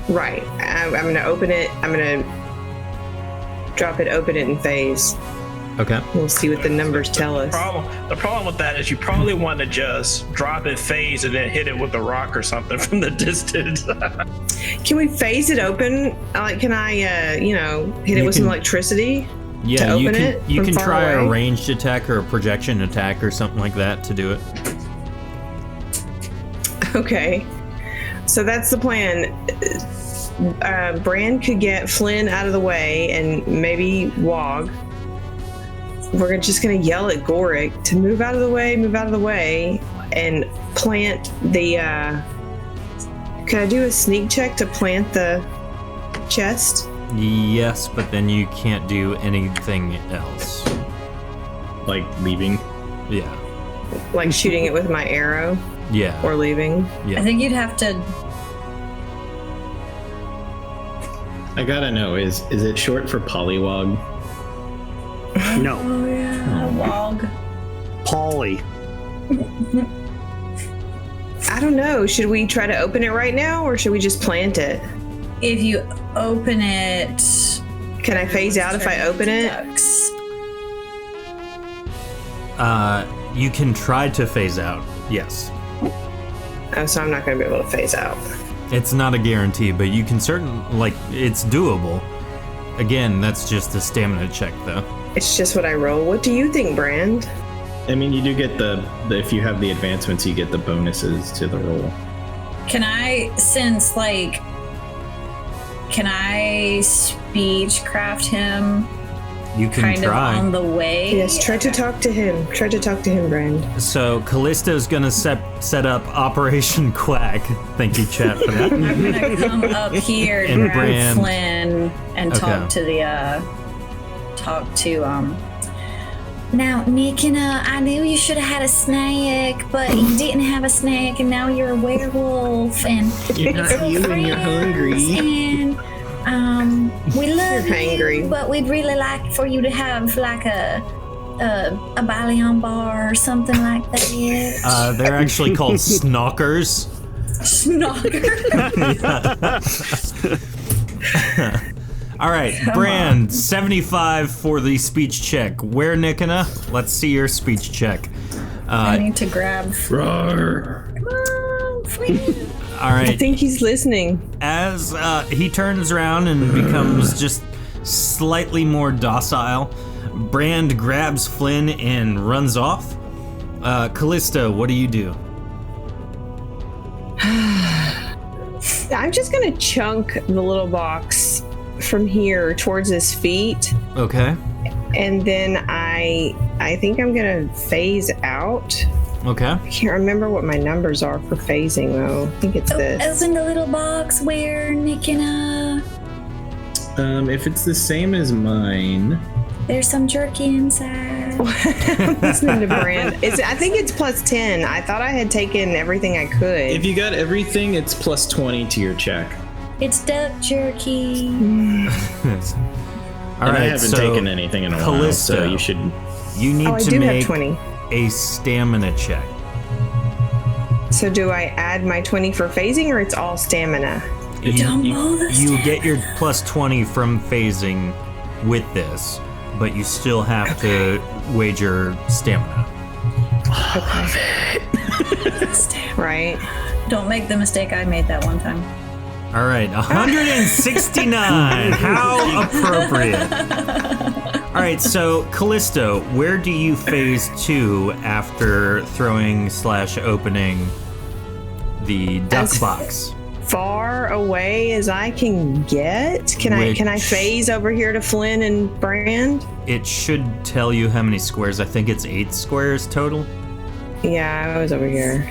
Right. I'm gonna open it. I'm gonna drop it, open it, and phase. Okay. We'll see what the numbers tell us. The problem with that is you probably want to just drop it, phase, and then hit it with a rock or something from the distance. Can we phase it open? Like, can I, hit it You with some can- electricity? Yeah, To you open can it you from can far try a away? ranged attack or a projection attack or something like that to do it. Okay. So that's the plan. Brand could get Flynn out of the way and maybe Wog. We're just going to yell at Gorick to move out of the way, and plant the. Can I do a sneak check to plant the chest? Yes, but then you can't do anything else. like leaving. Yeah. Like shooting it with my arrow Yeah. or leaving. Yeah. I think you'd have to. I gotta know, is it short for polywog? No, Oh yeah, log. Polly. I don't know. Should we try to open it right now or should we just plant it? If you open it, Can I phase out if I open it? ducks. You can try to phase out. Yes. Oh, so I'm not going to be able to phase out. It's not a guarantee, but you can it's doable. Again, that's just a stamina check, though. It's just what I roll. What do you think, Brand? I mean, you do get the if you have the advancements, you get the bonuses to the roll. Can I speech craft him You can kind try. of on the way? Yes, try to talk to him. Try to talk to him, Brand. So Callisto's gonna set up Operation Quack. Thank you, chat, for that. I'm gonna come up here, And grab Brand. Flynn, and talk to Now, Nikina, I knew you should have had a snake, but you didn't have a snake, and now you're a werewolf, and You're it's not so you and you're friends, hungry. And we love You're you, hangry. but we'd really like for you to have like a Balion bar or something like that. They're actually called snockers. Snocker. All right, Brand, 75 for the speech check. Where, Nikina? Let's see your speech check. I need to grab. Roar. Come on, Flynn. All I right, think he's listening. as he turns around and becomes just slightly more docile, Brand grabs Flynn and runs off. Callisto, what do you do? I'm just going to chunk the little box from here towards his feet. Okay. And then I think I'm going to phase out. Okay. I can't remember what my numbers are for phasing, though. I think it's this. Open the little box where Nikina. If it's the same as mine, There's some jerky inside. I'm listening to Brand. I think it's plus 10. I thought I had taken everything I could. if you got everything, it's plus 20 to your check. It's duck jerky. All And right, I haven't so taken anything in a while, Callisto. so you should. you need Oh, I to do have make 20. a stamina check. So do I add my 20 for phasing or it's all stamina? You Dumbo get your plus 20 from phasing with this, but you still have to wager stamina. Right? Don't make the mistake I made that one time. All right, 169. How appropriate. All right, so Callisto, where do you phase to after throwing/opening the duck As- box? Far away as I can get. Can I Which- phase over here to Flynn and Brand? It should tell you how many squares. I think it's 8 squares total. Yeah, I was over here.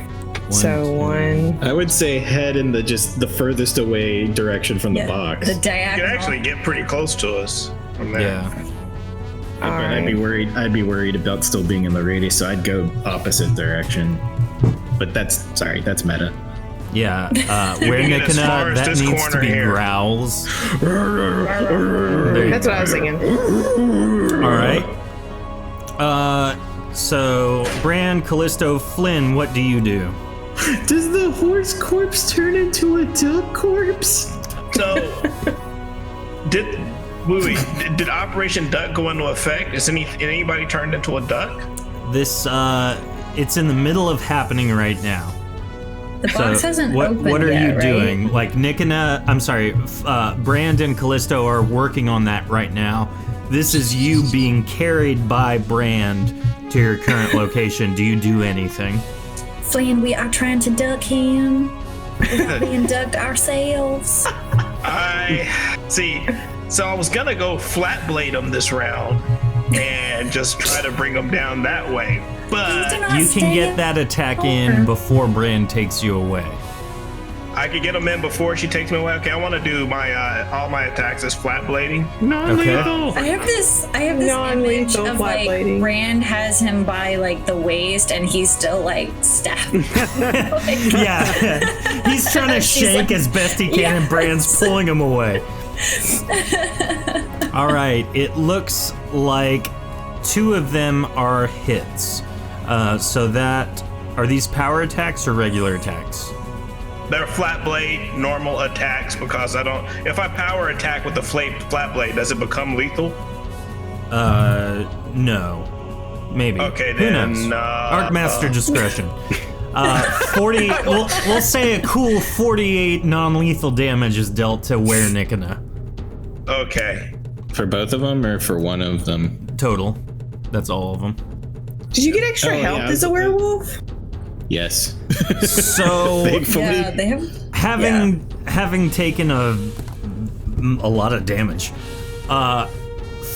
So two. 1. I would say head in the furthest away direction from the Yeah, box. The You diagonal. can actually get pretty close to us from there. Yeah. But I'd be worried about still being in the radius, so I'd go opposite direction. But that's meta. Yeah, where can get as far Nikina, as that this needs to corner be here. growls. There you That's go. what I was thinking. All right. So Brand, Callisto, Flynn, what do you do? Does the horse corpse turn into a duck corpse? So, did Operation Duck go into effect? Is anybody turned into a duck? This, it's in the middle of happening right now. The box hasn't opened what are yet, you right? doing? Like Brand and Callisto are working on that right now. This is you being carried by Brand to your current location. Do you do anything? Flynn, we are trying to duck him. We're not being ducked ourselves. I see. So I was gonna go flat blade him this round and just try to bring him down that way, Please do but not You can stay get that attack in over. before Brand takes you away. I could get them in before she takes me away. Okay, I want to do my all my attacks as flat blading. Non-lethal. I have this image Non-lethal of flat like blading. Rand has him by like the waist and he's still like stabbing. Yeah, he's trying to She's shake like- as best he can, and Brand's pulling him away. All right, it looks like 2 of them are hits. So that are these power attacks or regular attacks? They're flat blade normal attacks because I don't. If I power attack with the flat blade, does it become lethal? No, maybe. Okay, Who then, knows? Arcmaster discretion. 40. We'll say a cool 48 non-lethal damage is dealt to Were Nikina. Okay. For both of them or for one of them? Total. That's all of them. Did you get extra Oh, health yeah, as a werewolf? Yes. So Thankfully. Yeah, they have. having taken a lot of damage,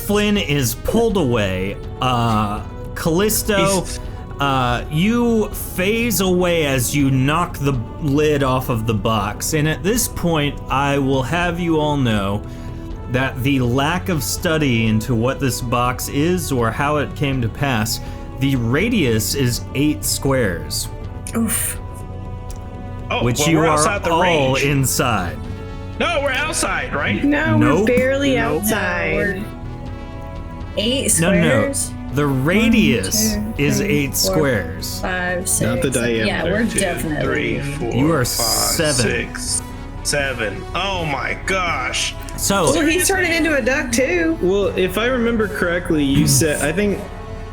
Flynn is pulled away. Callisto, you phase away as you knock the lid off of the box. And at this point, I will have you all know that the lack of study into what this box is or how it came to pass, the radius is 8 squares, Oof. Oh, which well, you we're are outside the all range. inside. No, we're outside, right? No, Nope. we're barely Nope. outside. We're 8 No, squares. the radius 1, 2, is 3, 8 4, squares. 5, 6. Not the diameter. Yeah, we're 2, definitely. 3, 4, You are 5, 7. 6, 7. Oh my gosh. So Well, he's turning into a duck too. Well, if I remember correctly, you said, I think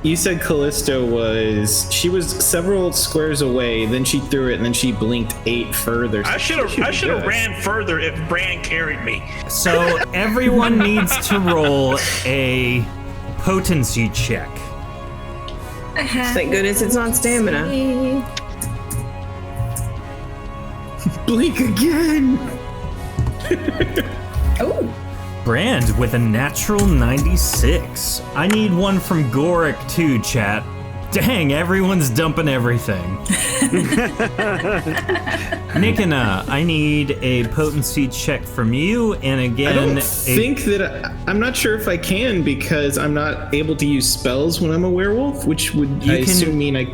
you said Callisto she was several squares away, then she threw it, and then she blinked 8 further. I should have ran further if Bran carried me. So everyone needs to roll a potency check. Thank goodness it's not stamina. Blink again! Oh, Brand with a natural 96. I need one from Gorick too, chat. Dang, everyone's dumping everything. Nikina, I need a potency check from you, and again, I don't think that I'm not sure if I can because I'm not able to use spells when I'm a werewolf, which would You I can- assume mean I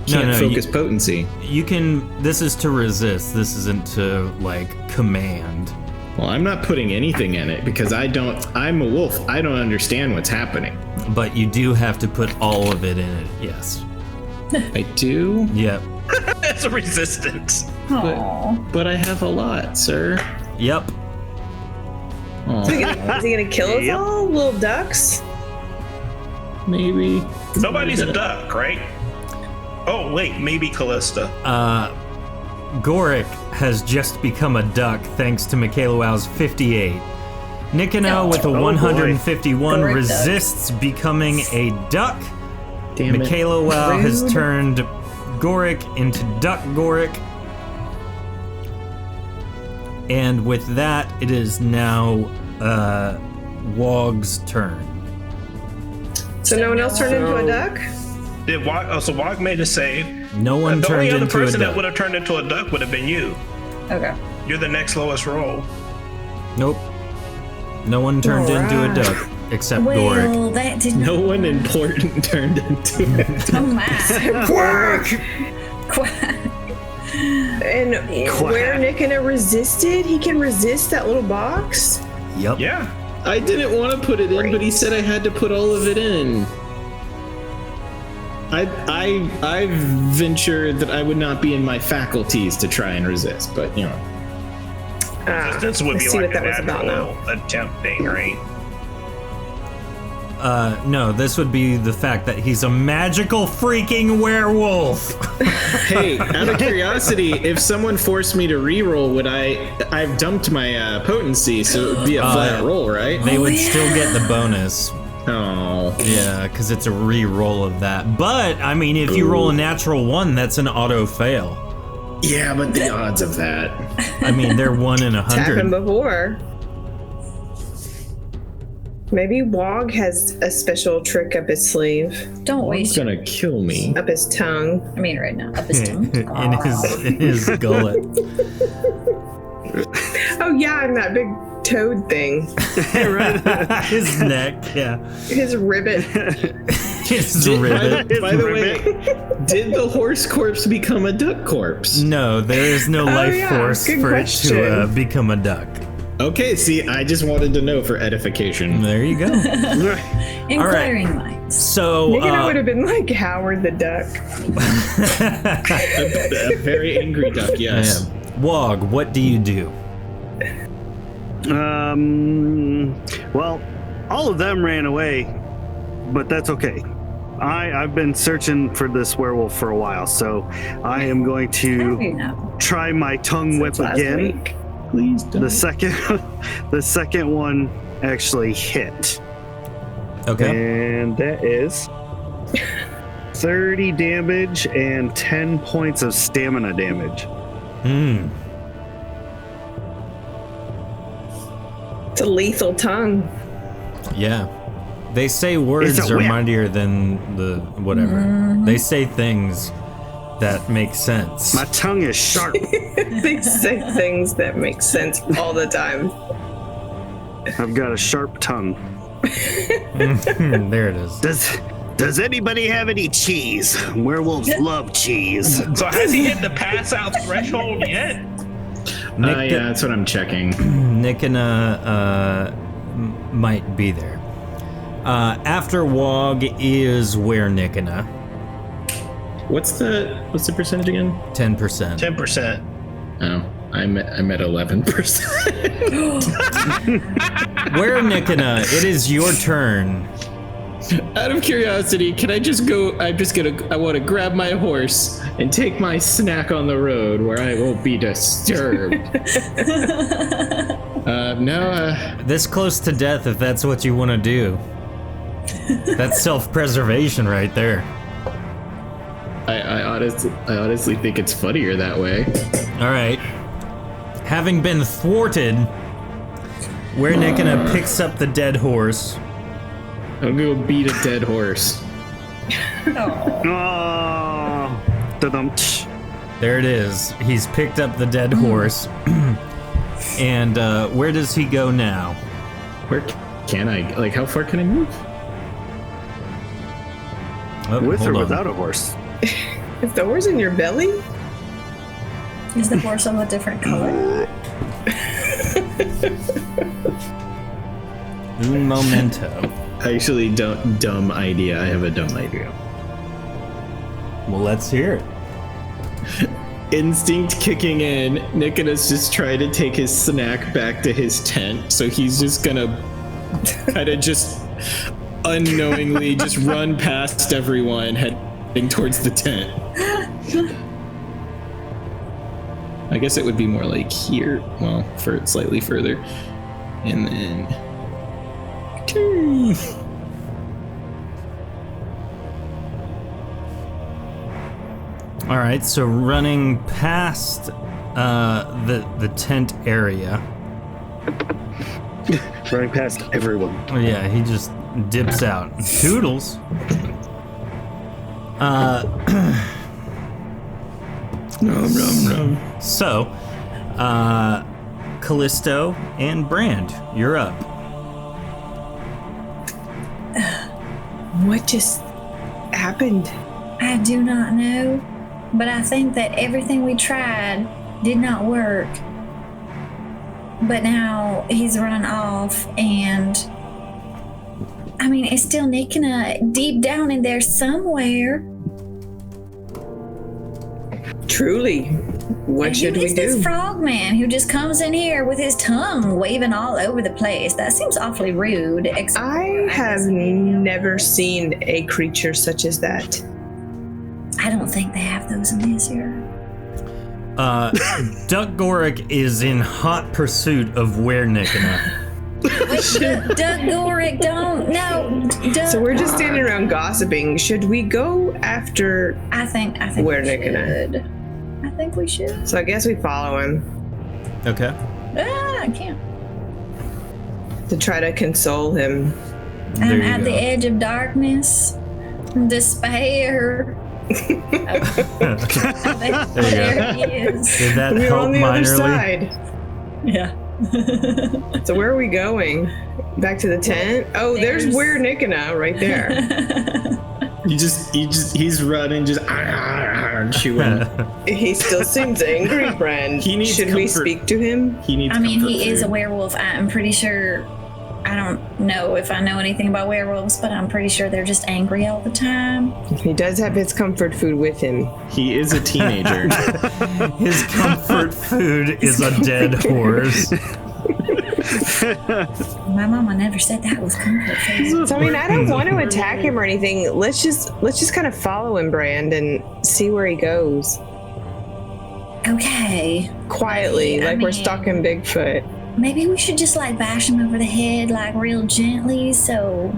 can't no, focus potency. you can. This is to resist. This isn't to like command. Well, I'm not putting anything in it because I'm a wolf. I don't understand what's happening. But you do have to put all of it in it. Yes. I do, Yep. That's a resistance. aw. but I have a lot, sir. Yep. Aw, Is he gonna kill us all, little ducks? maybe. Nobody's a duck, right? Oh wait, maybe Callista. Gorick has just become a duck thanks to Michaela Wow's 58. Nikina with a Oh, 151 Gorick resists becoming a duck. Damn it. Michaela Wow has Rude. turned Gorick into Duck Gorick. And with that, it is now Wog's turn. So no one else turned into a duck? Did Wog? Oh, so Wog made a save. No one The only turned other into a person that would duck. have turned into a duck would have been you. Okay. You're the next lowest roll. Nope. No one turned into a Alright. duck except Gorick. Well, that did No not. one important turned into it. Oh my. Quack! And where Nikina resisted, he can resist that little box? Yep. Yeah. I didn't want to put it in, but he said I had to put all of it in. I venture that I would not be in my faculties to try and resist, but you know. Resistance would let's be see like what a that was about natural now. attempt thing, right? No, this would be the fact that he's a magical freaking werewolf. Hey, out of curiosity, if someone forced me to re-roll, would I've dumped my potency, so it would be a flat roll, right? They would still get the bonus. Oh. Yeah, because it's a re-roll of that. But, I mean, if you roll a natural 1, that's an auto fail. Yeah, but the odds of that. I mean, they're 1 in It's happened 100. before. Maybe Wog has a special trick up his sleeve, Don't He's waste your. gonna kill me. up his tongue. I mean, right now, up his tongue. in his gullet. Oh yeah, and that big toad thing. His neck, yeah. His ribbit. His ribbit. By the way, did the horse corpse become a duck corpse? No, there is no life force good for it to question. become a duck. Okay, see, I just wanted to know for edification. There you go. Inquiring minds. So, Nikina would have been like Howard the Duck. A very angry duck, yes. Wog, what do you do? Well, all of them ran away, but that's okay. I've been searching for this werewolf for a while, so I am going How do you to know? try my tongue whip Last again. week. Please don't. The second one actually hit. Okay. And that is 30 damage and 10 points of stamina damage. It's a lethal tongue. Yeah. They say words It's a are whip. mightier than the whatever. They say things that make sense. My tongue is sharp. They say things that make sense all the time. I've got a sharp tongue. There it is. Does anybody have any cheese? Werewolves love cheese. So has he hit the pass out threshold yet? Yeah, that's what I'm checking. Nikina might be there. After Wog is where Nikina. What's the percentage again? 10%. 10%. Oh, I'm at 11%. Where Nikina, it is your turn. Out of curiosity, can I just go? I want to grab my horse and take my snack on the road where I won't be disturbed. This close to death, if that's what you want to do. That's self-preservation right there. I honestly think it's funnier that way. All right. Having been thwarted, where Nikina picks up the dead horse. I'm gonna go beat a dead horse. Oh, da-dum. There it is. He's picked up the dead horse. And where does he go now? Where can I? Like, how far can I move? Oh, With or hold on. without a horse? Is the horse in your belly? Is the horse of a different color? Un momento. Actually, dumb idea. I have a dumb idea. Well, let's hear it. Instinct kicking in, Nikina's just trying to take his snack back to his tent, so he's just gonna kind of just unknowingly just run past everyone heading towards the tent. I guess it would be more like here, well, for slightly further, and then All right, so running past the tent area. Running past everyone. Oh, yeah, he just dips out. Toodles. So, Callisto and Brand, you're up. What just happened? I do not know, but I think that everything we tried did not work. But now he's run off, and I mean, it's still Nikina deep down in there somewhere. Truly, what And should who we is this do? frogman who just comes in here with his tongue waving all over the place? That seems awfully rude. I have never seen a creature such as that. I don't think they have those in this area. Duck Gorick is in hot pursuit of where Nikina. Wait, Doug Gorick, don't. No. Doug, So we're just standing around gossiping. Should we go after? I think Where we Nikina? should. I think we should. So I guess we follow him Okay. I can't. to try to console him. There I'm you at go. the edge of darkness, despair. There you There he is. Did that We're help on the other minorly? side. Yeah. So where are we going? Back to the tent? Oh, there's where Nikina right there. He's running, just chewing. He still seems angry, Brand. He needs Should we comfort. speak to him? He needs. I mean, comfort he is a food. werewolf. I'm pretty sure. I don't know if I know anything about werewolves, but I'm pretty sure they're just angry all the time. He does have his comfort food with him. He is a teenager. His comfort food is a dead horse. My mama never said that was comfort food. So I mean, I don't want to attack him or anything. Let's just kind of follow him, Brand, and see where he goes Okay. quietly, I like we're mean- stalking Bigfoot. Maybe we should just like bash him over the head like real gently so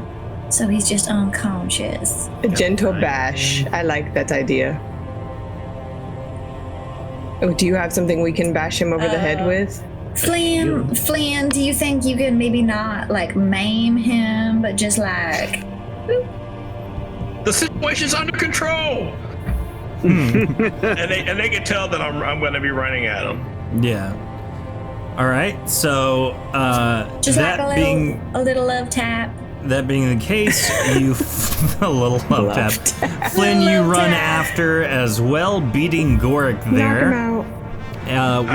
he's just unconscious. A gentle bash. I like that idea. Oh, do you have something we can bash him over the head with? Flynn, do you think you could maybe not like maim him, but just like The situation's under control. and they can tell that I'm going to be running at them. Yeah. All right. So just that like being a little love tap? that being the case, you a little love tap. Flynn, you Love run tap. after as well, beating Gorick Knock him there. out.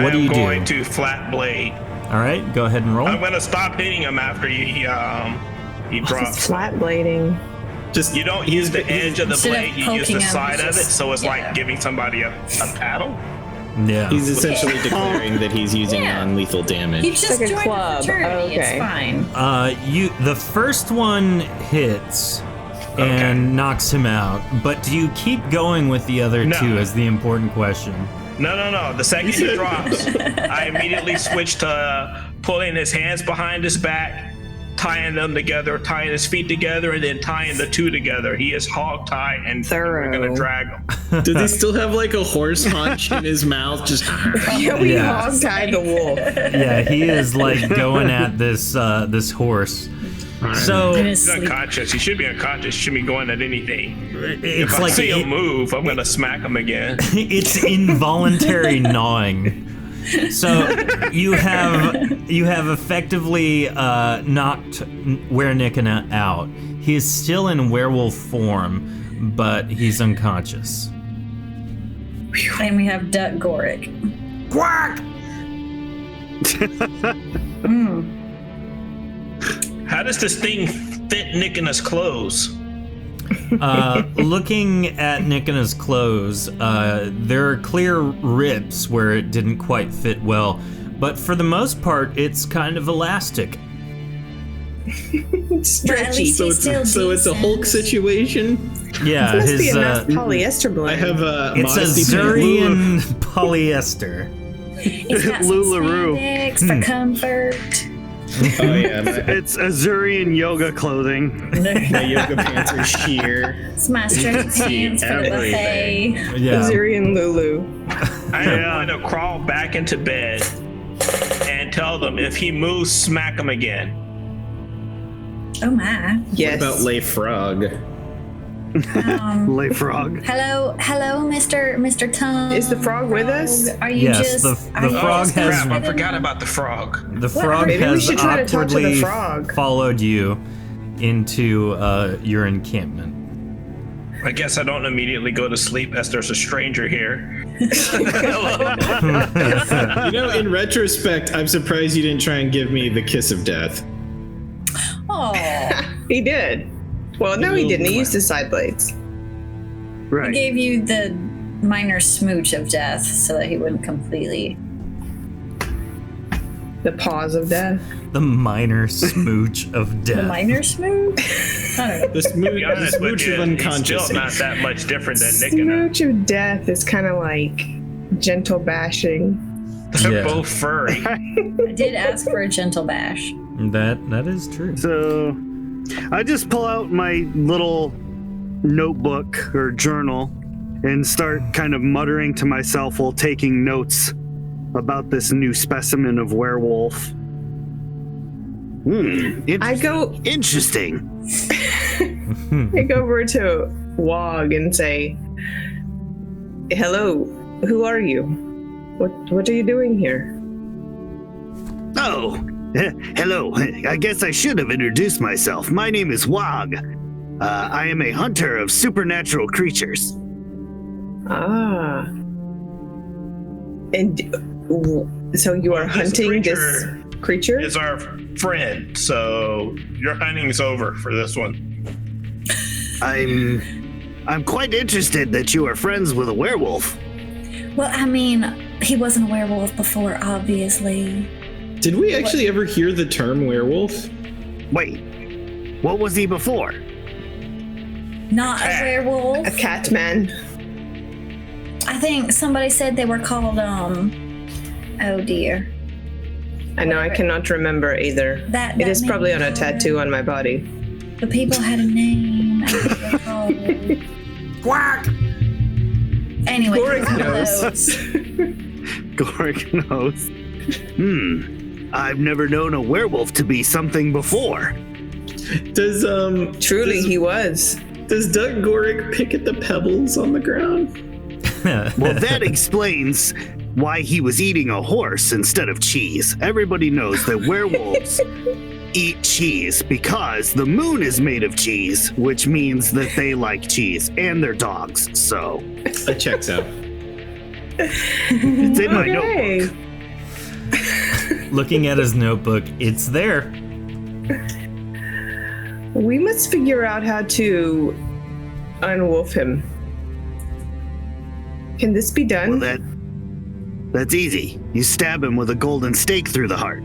What do you I'm do? going to flat blade. All right, go ahead and roll. I'm going to stop hitting him after he It's drops. flat blading. Just You don't use the edge of the Instead of blade, you use poking the him, side of it, just- so it's yeah. like giving somebody a paddle. Yeah. He's essentially declaring that he's using Yeah. non-lethal damage. You just like a joined club. the fraternity. Okay. It's fine. The first one hits and knocks him out, but do you keep going with the other No. two is the important question. No. The second he drops, I immediately switch to pulling his hands behind his back, tying them together, tying his feet together, and then tying the two together. He is hog-tied, and we're going Thorough. to drag him. Does he still have like a horse haunch in his mouth? Just Yeah, we Yeah. hog-tied the wolf. Yeah, he is like going at this this horse. So He's unconscious. He should be unconscious. He shouldn't be going at anything. it's If I like see him move, I'm going to smack him again. it's involuntary gnawing. So you have effectively knocked Nikina out. He is still in werewolf form, but he's unconscious. And we have Duck Gorick. Quack! How does this thing fit Nikina's clothes? Looking at Nikina's clothes, there are clear rips where it didn't quite fit well, but for the most part, it's kind of elastic. Stretchy. least he's still so it's a Hulk decent. situation. Yeah, Must be his a nice polyester blend. I have a it's a modesty Zurian polyester. It's got some Lularoo. spandex for comfort. Oh yeah, It's Azurian yoga clothing. my yoga pants are sheer. It's my stretchy pants for the buffet. Yeah. Zurian Lulu. I am going to crawl back into bed and tell them if he moves, smack him again. Oh my. Yes. What about Lay Frog? Lay frog. Hello, Mr. Tongue. Is the frog with us? Are you Yes, just the are you frog just has- Crap, I with him? forgot about the frog. The frog Maybe we has should try to talk to the awkwardly frog. followed you into your encampment. I guess I don't immediately go to sleep as there's a stranger here. You know, in retrospect, I'm surprised you didn't try and give me the kiss of death. Oh, He did. Well, no, he didn't. He used his side blades. I Right. gave you the minor smooch of death so that he wouldn't completely. The paws of death. The minor smooch of The death. minor smooch? I don't know. The smooch, To be the honest with smooch you, of he's unconscious. still not that much different than Nikina. Smooch of death is kind of like gentle bashing. They're Yeah. both furry. I did ask for a gentle bash. That is true. So I just pull out my little notebook or journal and start kind of muttering to myself while taking notes about this new specimen of werewolf. I go Interesting. I go over to Wog and say, "Hello, who are you? What are you doing here?" Oh, hello. I guess I should have introduced myself. My name is Wog. I am a hunter of supernatural creatures. Ah. And so you are hunting this creature? Is our friend, so your hunting's over for this one. I'm quite interested that you are friends with a werewolf. Well, I mean, he wasn't a werewolf before, obviously. Did we actually ever hear the term werewolf? Wait, what was he before? Not a werewolf. A cat man. I think somebody said they were called, oh dear. I know, I cannot remember either. That It is name probably on a was- tattoo on my body. The people had a name. I think they were called. Quack! Anyway, Gorick one of knows. those. Gorick knows. I've never known a werewolf to be something before. Does Truly, he was. does Doug Gorick pick at the pebbles on the ground? Well, that explains why he was eating a horse instead of cheese. Everybody knows that werewolves eat cheese because the moon is made of cheese, which means that they like cheese, and their dogs. So That checks out. it's in my notebook. Looking at his notebook, it's there. We must figure out how to unwolf him. Can this be done? Well, that's easy. You stab him with a golden stake through the heart.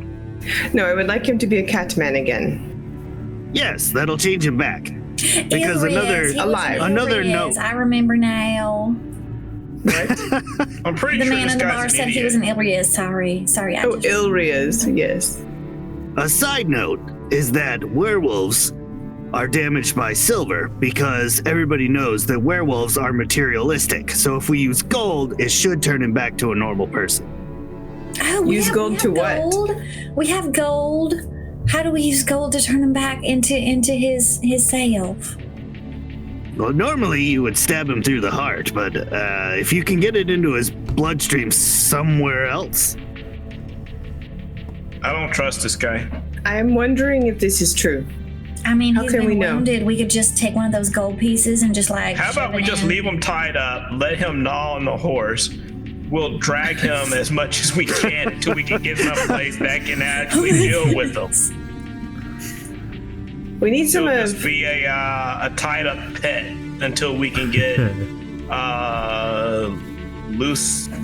No, I would like him to be a cat man again. Yes, that'll change him back. Because Ilriz, another- he was Alive. Another Ilriz, note. I remember now. What? I'm pretty The sure man this in the guy's bar an said idiot. he was an Ilriz. Sorry. Oh, Ilriz, yes. A side note is that werewolves are damaged by silver because everybody knows that werewolves are materialistic. So if we use gold, it should turn him back to a normal person. Oh, we Use have- gold we have to what? gold. We have gold. How do we use gold to turn him back into his self? Well, normally you would stab him through the heart, but if you can get it into his bloodstream somewhere else. I don't trust this guy. I am wondering if this is true. I mean, How he's can been we know? wounded. We could just take one of those gold pieces and just like. How about shove we it just in. leave him tied up, let him gnaw on the horse. We'll drag him as much as we can until we can get someplace that can actually deal with him. We need some It'll of. just be a tied up pet until we can get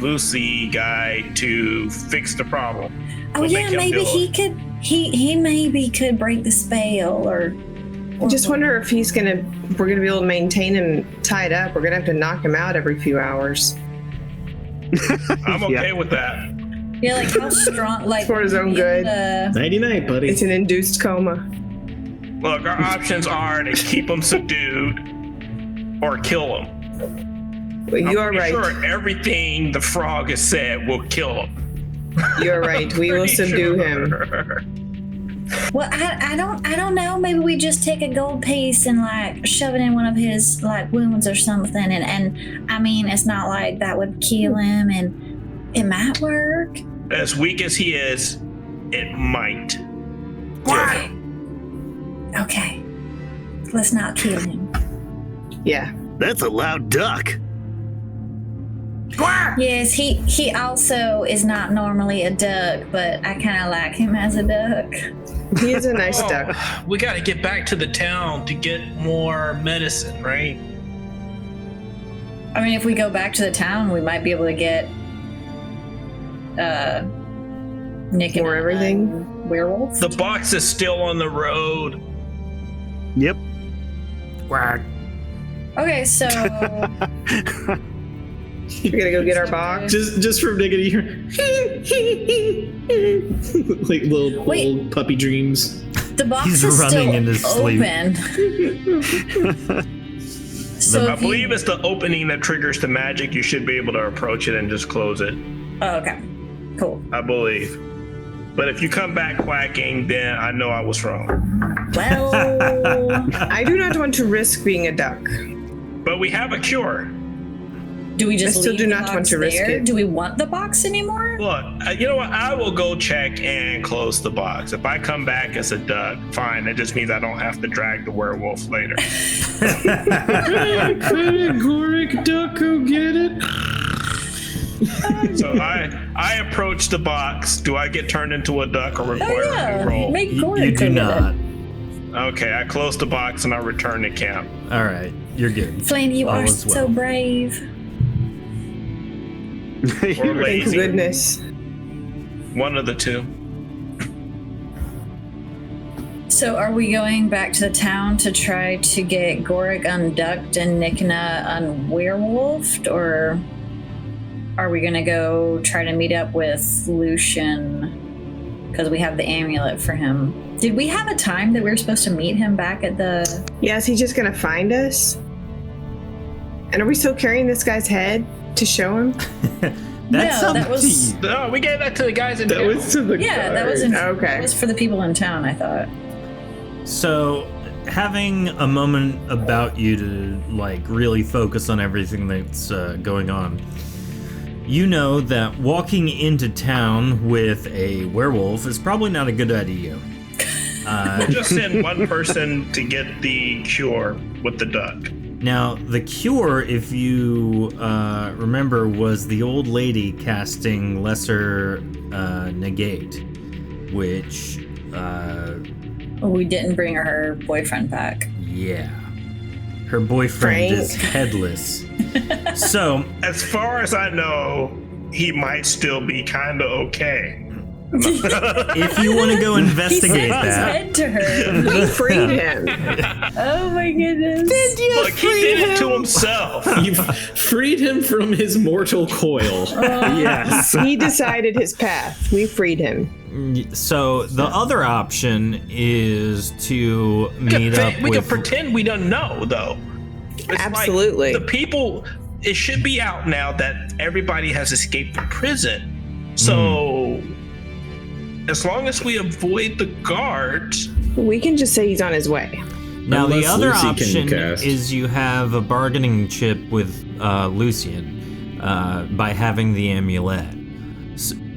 Lucy guy to fix the problem. Oh We'll yeah, make him maybe do he it. could. He maybe could break the spell or. I just wonder if we're gonna be able to maintain him tied up. We're gonna have to knock him out every few hours. I'm okay with that. Yeah, like how strong? Like For his own good. Nighty night, buddy. It's an induced coma. Look, our options are to keep him subdued or kill him. Well, you are I'm pretty right. sure everything the frog has said will kill him. You are right. We will Pretty subdue him. sure. Well, I don't know. Maybe we just take a gold piece and like shove it in one of his like wounds or something. And I mean, it's not like that would kill him, and it might work. As weak as he is, it might. Quack! Okay, let's not kill him. Yeah. That's a loud duck. Quack! Yes, he also is not normally a duck, but I kind of like him as a duck. He is a nice duck. We got to get back to the town to get more medicine, right? I mean, if we go back to the town, we might be able to get Nikina More everything? and werewolf. The box is still on the road. Yep. Quack! Okay, so We're gonna go get our box. Just from digging here. Like little Wait. old puppy dreams. the box He's is running still in his sleep. open. So I if you- believe it's the opening that triggers the magic. You should be able to approach it and just close it. Oh, okay, cool. I believe. But if you come back quacking, then I know I was wrong. Well, I do not want to risk being a duck. But we have a cure. Do we just I still leave do the not box want to risk there? it. Do we want the box anymore? Look, you know what? I will go check and close the box. If I come back as a duck, fine. It just means I don't have to drag the werewolf later. Gorick, duck, go get it. So I approach the box. Do I get turned into a duck or require a roll? Make You Gorick do go get not. it. Okay, I close the box and I return to camp. All right, you're good. Flame, you All are is so well. brave. Or Thank lazy. goodness. One of the two. So are we going back to the town to try to get Gorick unducked and Nikina unwerewolfed, or are we gonna go try to meet up with Lucian because we have the amulet for him? Did we have a time that we were supposed to meet him back at the... Yeah, is he just gonna find us? And are we still carrying this guy's head to show him? That's No, up that to was- you. No, we gave that to the guys in That town. was to the Yeah, that was, guard. Okay. that was for the people in town, I thought. So, having a moment about you to like really focus on everything that's going on, you know that walking into town with a werewolf is probably not a good idea. We'll just send one person to get the cure with the duck. Now, the cure, if you remember, was the old lady casting Lesser Negate, which, We didn't bring her boyfriend back. yeah, her boyfriend is Frank. headless. So, As far as I know, he might still be kind of okay. if you want to go He investigate sent his that, head to her. We freed him. Oh my goodness. Look, he did it to himself. You freed him from his mortal coil. Yes. He decided his path. We freed him. so the other option is to meet up We with. can pretend we don't know, though. It's like Absolutely. the people, it should be out now that everybody has escaped the prison. So, as long as we avoid the guards, We can just say he's on his way. Now, the Unless other Lucy can option cast. is you have a bargaining chip with Lucian by having the amulet.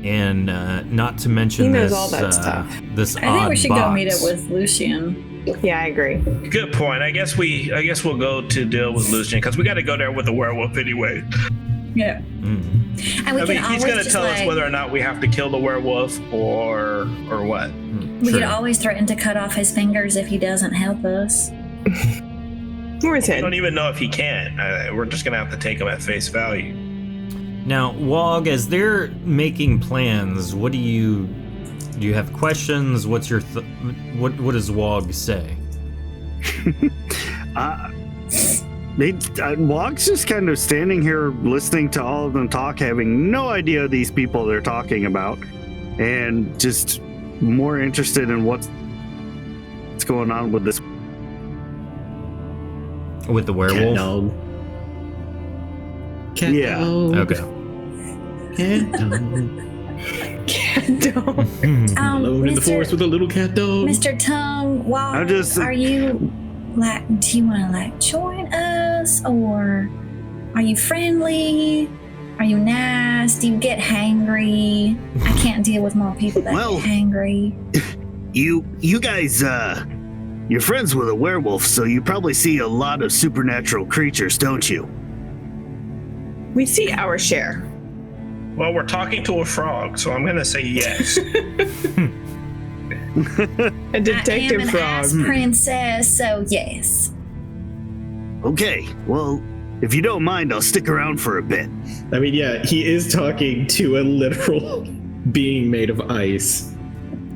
And not to mention He knows this, all that stuff. this I think we odd should go meet box. up with Lucian. Yeah, I agree. good point. I guess we'll go to deal with Lucian because we got to go there with the werewolf anyway. Yeah. Mm. And we I can mean, he's always going to just tell us like, whether or not we have to kill the werewolf or what. we True. could always threaten to cut off his fingers if he doesn't help us. Where's his I head? don't even know if he can. We're just going to have to take him at face value. Now, Wog, as they're making plans, what do you have questions? What's your what does Wog say? Wog's just kind of standing here listening to all of them talk, having no idea these people they're talking about, and just more interested in what's going on with this. With the werewolf? dog. Cat Yeah. dog. Okay. Cat dog. Alone in the forest with a little cat dog. Mr. Tongue, why I'm just- are you like? Do you want to like join us, or are you friendly? Are you nice? Do you get hangry? I can't deal with more people that Well- get hangry. You guys, you're friends with a werewolf, so you probably see a lot of supernatural creatures, don't you? We see our share. Well, we're talking to a frog, so I'm going to say yes. A detective I am an frog. ice princess, so yes. Okay, well, if you don't mind, I'll stick around for a bit. I mean, yeah, he is talking to a literal being made of ice.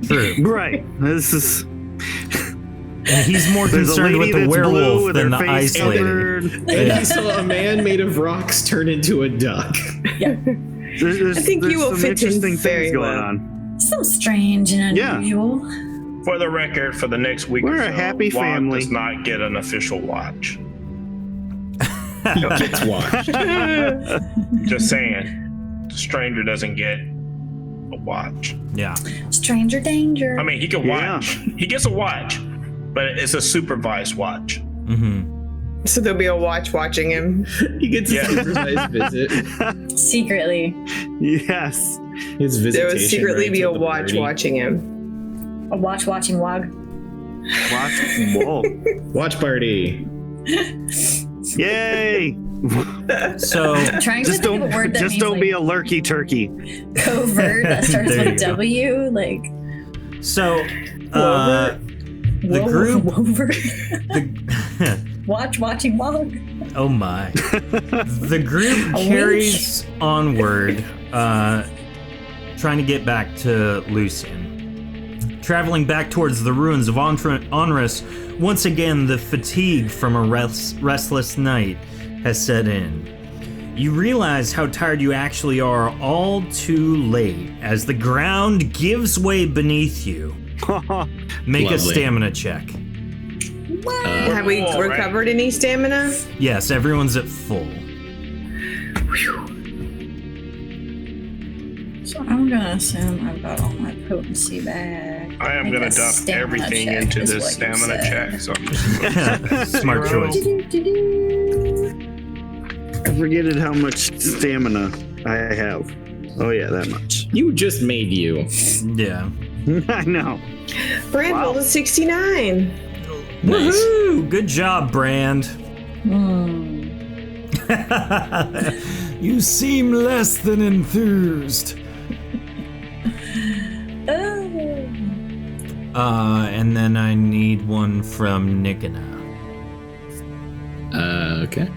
True. Right. This is. And he's more There's a concerned with lady the that's blue werewolf with than her the face ice lady. covered. And Yeah. he saw a man made of rocks turn into a duck. There's, I think you will some fit in interesting very things going well. on. So strange and Yeah. unusual. For the record, for the next week We're or a so, happy Wog family. does not get an official watch. He gets watched. Just saying. The stranger doesn't get a watch. Yeah. Stranger danger. I mean, he can Yeah. watch. He gets a watch, but it's a supervised watch. Mm-hmm. So there'll be a watch watching him. He gets Yeah. a supervised visit. Secretly. Yes. His visitation. There will secretly rights be a at the watch party. watching him. A watching Wog. Watch. Whoa. Watch party. Yay. So Trying to Just think of a word that just means don't like be a lurky turkey. covert that starts There with you go. W. Like So, the group. Wover. The, Watching Wog. oh my. The group A carries onward, trying to get back to Lucian. Traveling back towards the ruins of Onrus, once again the fatigue from a restless night has set in. You realize how tired you actually are all too late as the ground gives way beneath you. Make a Lovely. stamina check. Have we All right. recovered any stamina? Yes, everyone's at full. So I'm gonna assume I've got all my potency back. I am think going a to dump stamina everything check into is this what you stamina said. check. So I'm just Smart Zero. choice. I forget how much stamina I have. Oh yeah, that much. You just made you. Yeah. I know. Brand Wow. rolled a 69. Nice. Woohoo! Good job, Brand. Hmm. You seem less than enthused. Oh. And then I need one from Nikina. Okay.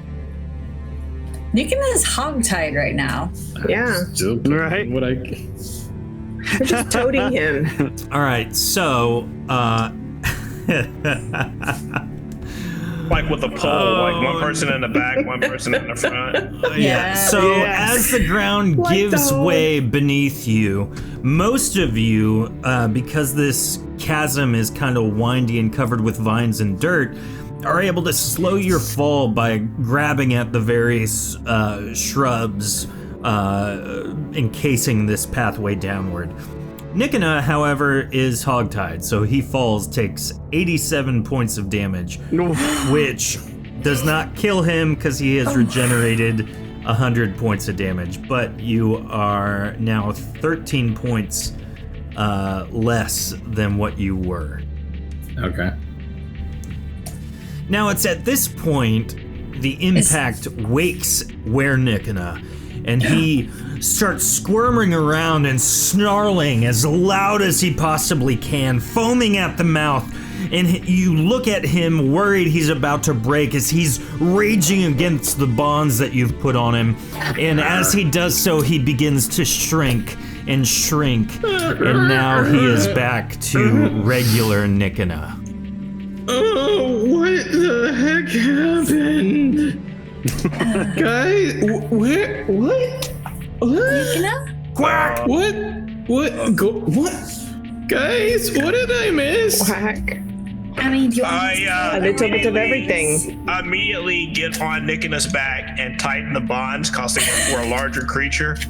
Nikina is hogtied right now. Yeah. Still Right. what I. We're just toting him. All right, so like with a pole, like one person in the back, one person in the front. Yeah. So Yes. as the ground Like gives the- way beneath you, most of you, because this chasm is kind of windy and covered with vines and dirt, are able to slow your fall by grabbing at the various shrubs encasing this pathway downward. Nikina, however, is hogtied, so he falls, takes 87 points of damage, which does not kill him because he has regenerated 100 points of damage, but you are now 13 points less than what you were. Okay. Now it's at this point the impact wakes Were Nikina, and he starts squirming around and snarling as loud as he possibly can, foaming at the mouth. And you look at him worried he's about to break as he's raging against the bonds that you've put on him. And as he does so, he begins to shrink and shrink. And now he is back to regular Nikina. Oh, what the heck happened? Guys, where? What? What? Nikina? Quack! What? What? Guys, what did I miss? Whack. I mean, you I A little bit of everything. immediately get on Nikina's back and tighten the bonds, costing him for a larger creature. So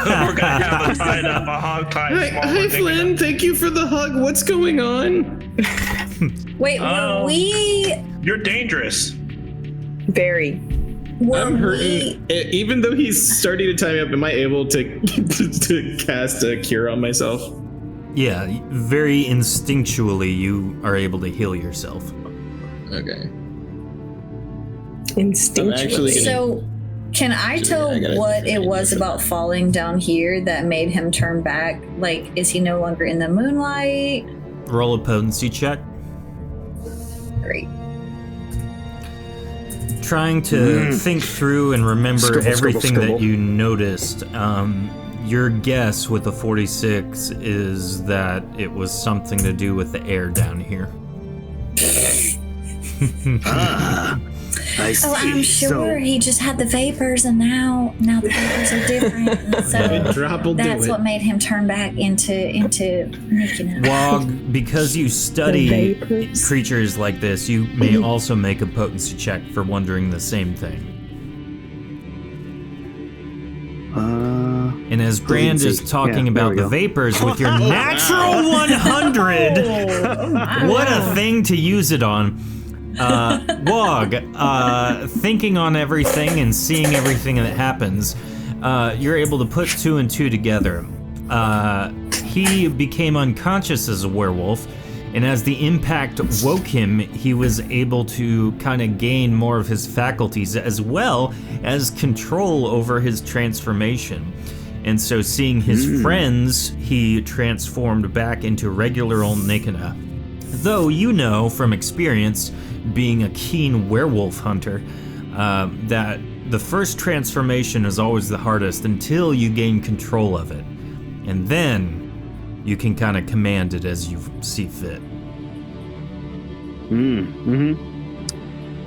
we're gonna have a tied up, a hog tied. Hi, Flynn. Thank you for the hug. What's going on? Wait, Oh. were we? You're dangerous. Very. Were I'm hurting. we? Even though he's starting to tie me up, am I able to to cast a cure on myself? Yeah, very instinctually you are able to heal yourself. Okay. Instinctually. actually gonna- So, can I tell I gotta what it find was it. about falling down here that made him turn back? Like, is he no longer in the moonlight? Roll a potency check. Great. Trying to think through and remember Scribble, everything scribble, that you noticed. Your guess with the 46 is that it was something to do with the air down here. I see. Oh, I'm sure he just had the vapors, and now the vapors are different. One So drop will do that's it. what made him turn back into Nikina. Wog, because you study vapors. creatures like this, you may also make a potency check for wondering the same thing. And as Brand is talking Yeah, there about we the go. vapors with your natural 100, Oh, my. what a thing to use it on. Wog, thinking on everything and seeing everything that happens, you're able to put two and two together. He became unconscious as a werewolf, and as the impact woke him, he was able to kind of gain more of his faculties as well as control over his transformation. And so seeing his friends, he transformed back into regular old Nikina. Though you know from experience, being a keen werewolf hunter, that the first transformation is always the hardest until you gain control of it. And then you can kind of command it as you see fit.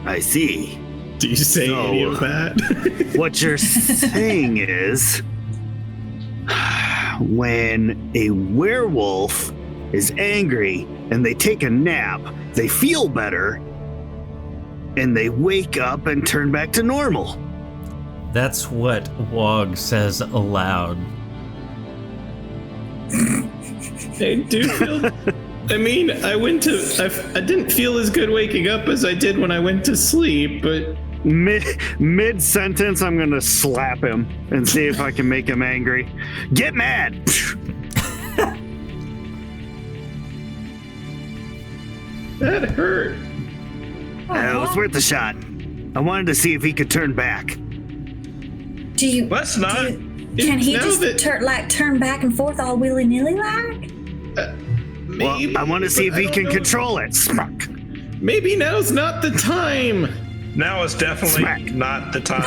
I see. Do you say any of that? What you're saying is, when a werewolf is angry and they take a nap, they feel better, and they wake up and turn back to normal. That's what Wog says aloud. I do feel. I mean, I didn't feel as good waking up as I did when I went to sleep, but Mid sentence, I'm gonna slap him and see if I can make him angry. Get mad! that hurt. It was worth a shot. I wanted to see if he could turn back. Do you? Let's not. Can he now just that- turn back and forth all willy nilly like? Maybe, Well, I want to see if but I he don't can know. control it. Smack. Maybe now's not the time. Now is definitely Smack. not the time.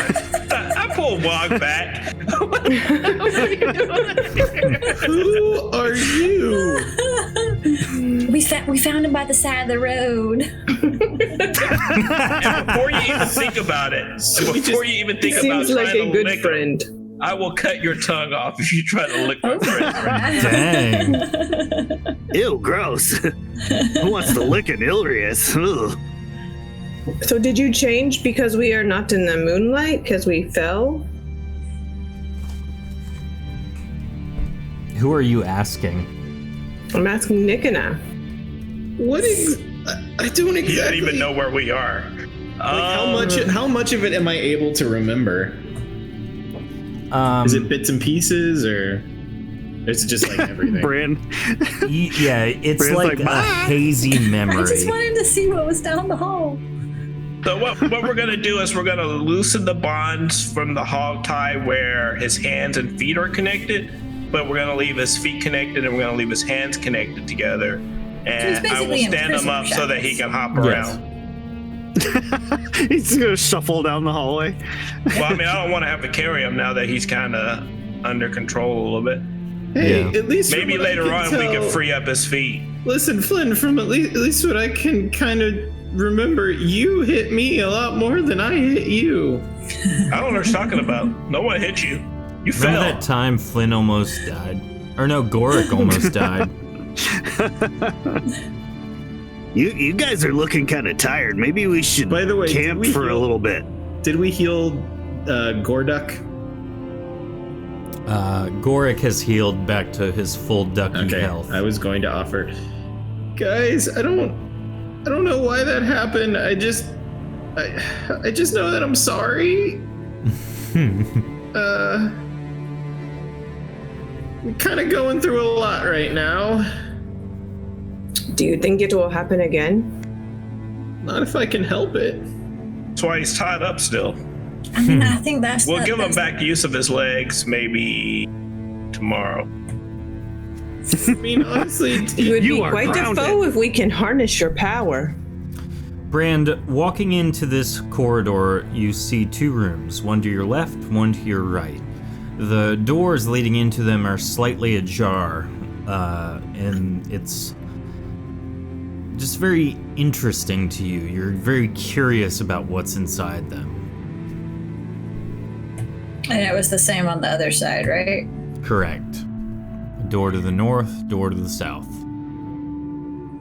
I pull Wog back. What are you doing? Who are you? We found him by the side of the road. And before you even think about it, before you even think about Seems like trying a to good lick him, friend. I will cut your tongue off if you try to lick my friend. Dang. Ew, gross. Who wants to lick an Ilrius? Ugh. So did you change because we are not in the moonlight because we fell? Who are you asking? I'm asking Nikina. What is? I don't exactly. You don't even know where we are. Like how much of it am I able to remember? Is it bits and pieces, or is it just like everything? Brand. Yeah, it's Brand's like like, a hazy I memory. just wanted to see what was down the hall. So what we're gonna do is we're gonna loosen the bonds from the hog tie where his hands and feet are connected, but we're gonna leave his feet connected and we're gonna leave his hands connected together. And I will basically in stand him prisoner up so that he can hop Yes. around. He's gonna shuffle down the hallway. Well, I mean, I don't want to have to carry him now that he's kind of under control a little bit. Hey, Yeah. at least Maybe from what I later on we tell- can free up his feet. Listen, Flynn, from at least what I can kind of remember, you hit me a lot more than I hit you. I don't know what you're talking about. No one hit you. You Remember fell. that time Flynn almost died? Or no, Gorick almost died. You guys are looking kind of tired. Maybe we should By the way, did camp we for a heal- little bit. Did we heal Gorick? Gorick has healed back to his full ducky Okay, health. I was going to offer. Guys, I don't know why that happened. I just know that I'm sorry. I'm kind of going through a lot right now. Do you think it will happen again? Not if I can help it. That's why he's tied up still. I mean, I think that's. We'll the- give him that's- back use of his legs maybe tomorrow. I mean, honestly, It would You be are quite a grounded. foe if we can harness your power. Brand, walking into this corridor, you see two rooms, one to your left, one to your right. The doors leading into them are slightly ajar, and it's just very interesting to you. You're very curious about what's inside them. And it was the same on the other side, right? Correct. A door to the north, door to the south.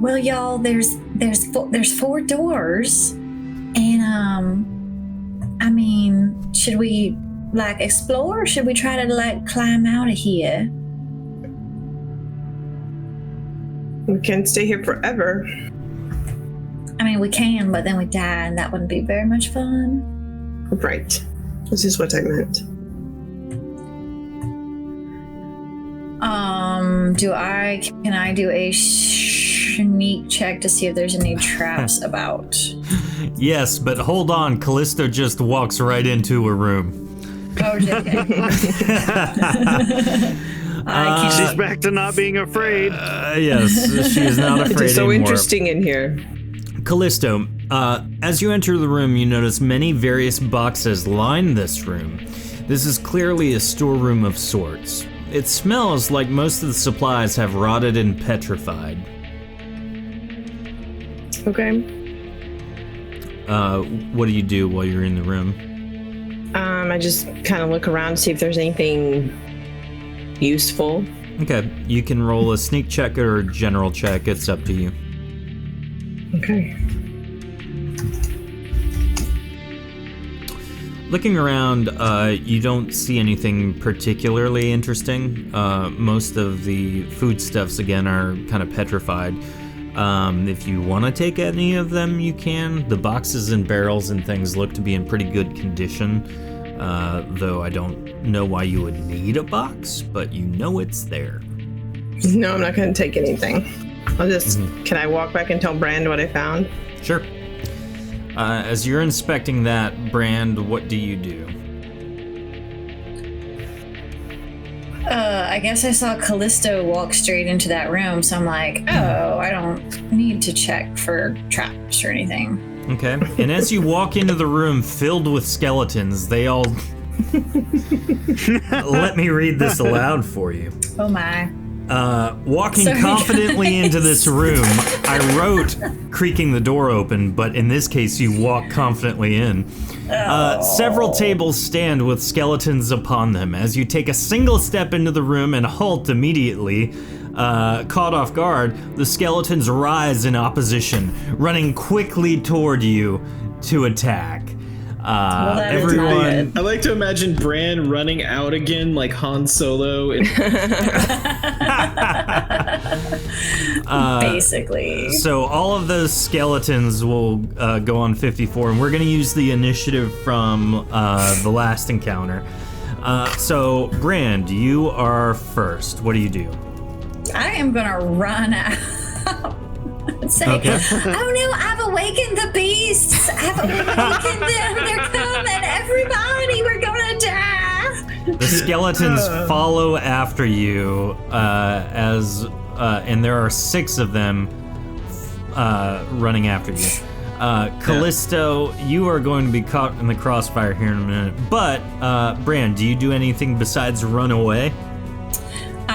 Well, y'all, there's four doors, and I mean, should we like explore, or should we try to like climb out of here? We can't stay here forever. I mean, we can, but then we die, and that wouldn't be very much fun. Right. This is what I meant. Can I do a sneak check to see if there's any traps about? Yes, but hold on. Callisto just walks right into a room. Oh, JK. She's back to not being afraid. Yes, she is not afraid It's so anymore. interesting in here. Callisto, as you enter the room, you notice many various boxes line this room. This is clearly a storeroom of sorts. It smells like most of the supplies have rotted and petrified. Okay. What do you do while you're in the room? I just kind of look around to see if there's anything useful. Okay, you can roll a sneak check or a general check. It's up to you. Okay. Looking around, you don't see anything particularly interesting. Most of the foodstuffs, again, are kind of petrified. If you want to take any of them, you can. The boxes and barrels and things look to be in pretty good condition, though I don't know why you would need a box, but you know it's there. No, I'm not going to take anything. I'll just... Can I walk back and tell Brand what I found? Sure. As you're inspecting that, Brand, what do you do? I guess I saw Callisto walk straight into that room, so I'm like, oh, I don't need to check for traps or anything. Okay. And as you walk into the room filled with skeletons, they all... Let me read this aloud for you. Oh my. Walking Sorry, confidently guys. into this room, I wrote creaking the door open, but in this case you walk confidently in. Several tables stand with skeletons upon them. As you take a single step into the room and halt immediately, caught off guard, the skeletons rise in opposition, running quickly toward you to attack. that is not Everyone... good. I like to imagine Bran running out again like Han Solo. Basically. So all of those skeletons will go on 54, and we're going to use the initiative from the last encounter. So, Brand, you are first. What do you do? I am gonna run out and say, Okay. oh no, I've awakened the beasts. I've awakened them. They're coming. Everybody, we're gonna die. The skeletons follow after you and there are 6 of them running after you. Callisto, you are going to be caught in the crossfire here in a minute. But, Brand, do you do anything besides run away?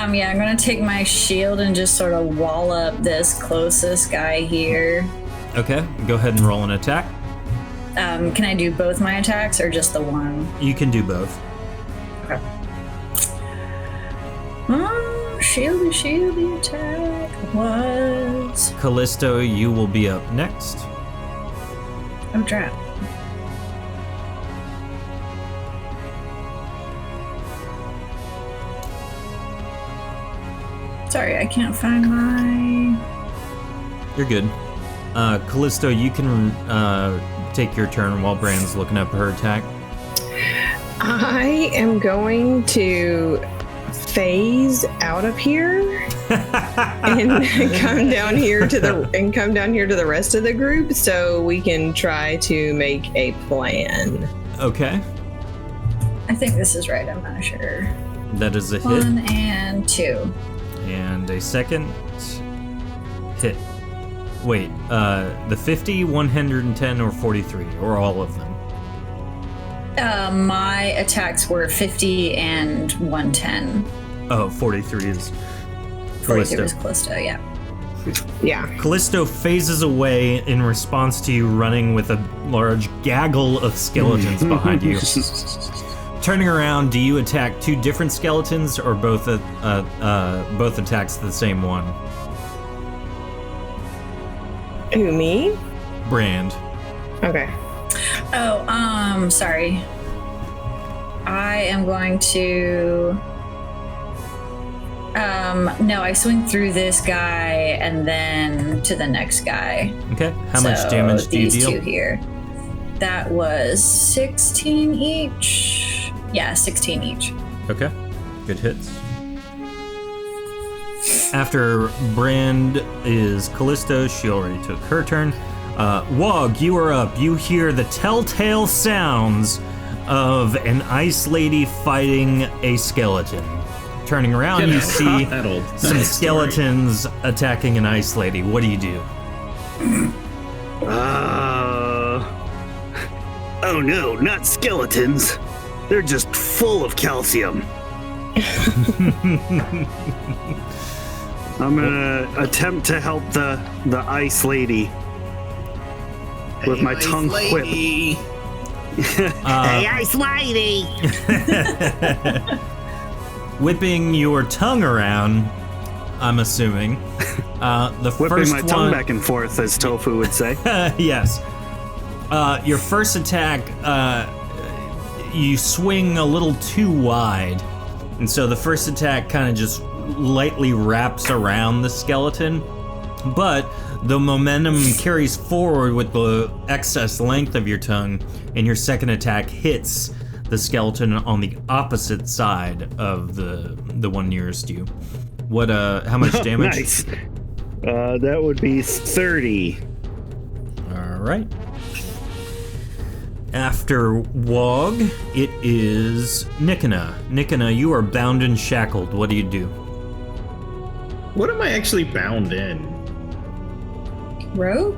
Yeah, I'm gonna take my shield and just sort of wall up this closest guy here. Okay, go ahead and roll an attack. Can I do both my attacks or just the one? You can do both. Okay. Shieldy attack was... Callisto, you will be up next. I'm trapped. Sorry, I can't find my... You're good. Callisto, you can take your turn while Brand's looking up her attack. I am going to phase out of here and come down here to the rest of the group so we can try to make a plan. Okay, I think this is right, I'm not sure. that is a hit. 1 and 2. And a second hit. Wait, the 50, 110, or 43, or all of them? My attacks were 50 and 110. Oh, 43 is 43 Callisto. was Callisto, yeah. Yeah. Callisto phases away in response to you running with a large gaggle of skeletons behind you. Turning around, do you attack 2 different skeletons or both attacks the same one? Who, me? Brand. Okay. Oh, sorry. I am going to... No, I swing through this guy and then to the next guy. Okay. How much damage do you These deal? two here. That was 16 each. Yeah, 16 each. Okay. Good hits. After Brand is Callisto, she already took her turn. Wog, you are up. You hear the telltale sounds of an ice lady fighting a skeleton. Turning around, you see some skeletons attacking an ice lady. What do you do? Oh no, not skeletons. They're just full of calcium. I'm gonna attempt to help the ice lady with my tongue whip. Hey, ice lady! Whipping your tongue around, I'm assuming. The Whipping first my tongue one, back and forth, as Tofu would say. yes. Your first attack, you swing a little too wide. And so the first attack kind of just lightly wraps around the skeleton. But the momentum carries forward with the excess length of your tongue, and your second attack hits the skeleton on the opposite side of the one nearest you. What? How much damage? Nice. That would be 30. All right. After Wog, it is Nikina. Nikina, you are bound and shackled. What do you do? What am I actually bound in? Rope?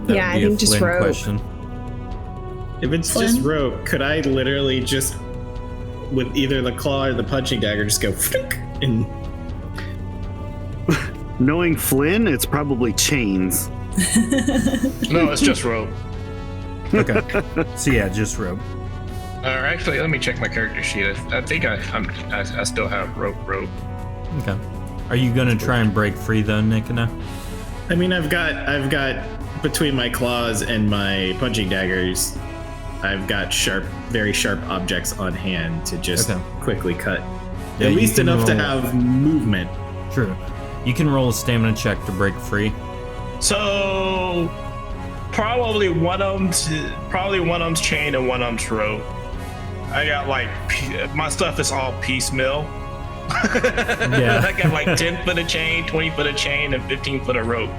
That Yeah, would be I a think just Flynn rope. question. If it's just rope, could I literally just, with either the claw or the punching dagger, just go flick and... Knowing Flynn, it's probably chains. No, it's just rope. Okay. So yeah, just rope. Actually, let me check my character sheet. I think I still have rope. Okay. Are you gonna try and break free though, Nikina? I mean, I've got between my claws and my punching daggers, I've got very sharp objects on hand to just quickly cut. Yeah, At you least can enough to roll- have movement. True. You can roll a stamina check to break free. So probably one of them's chain and one of them's rope. I got my stuff is all piecemeal. Yeah. I got like 10 foot of chain, 20 foot of chain, and 15 foot of rope.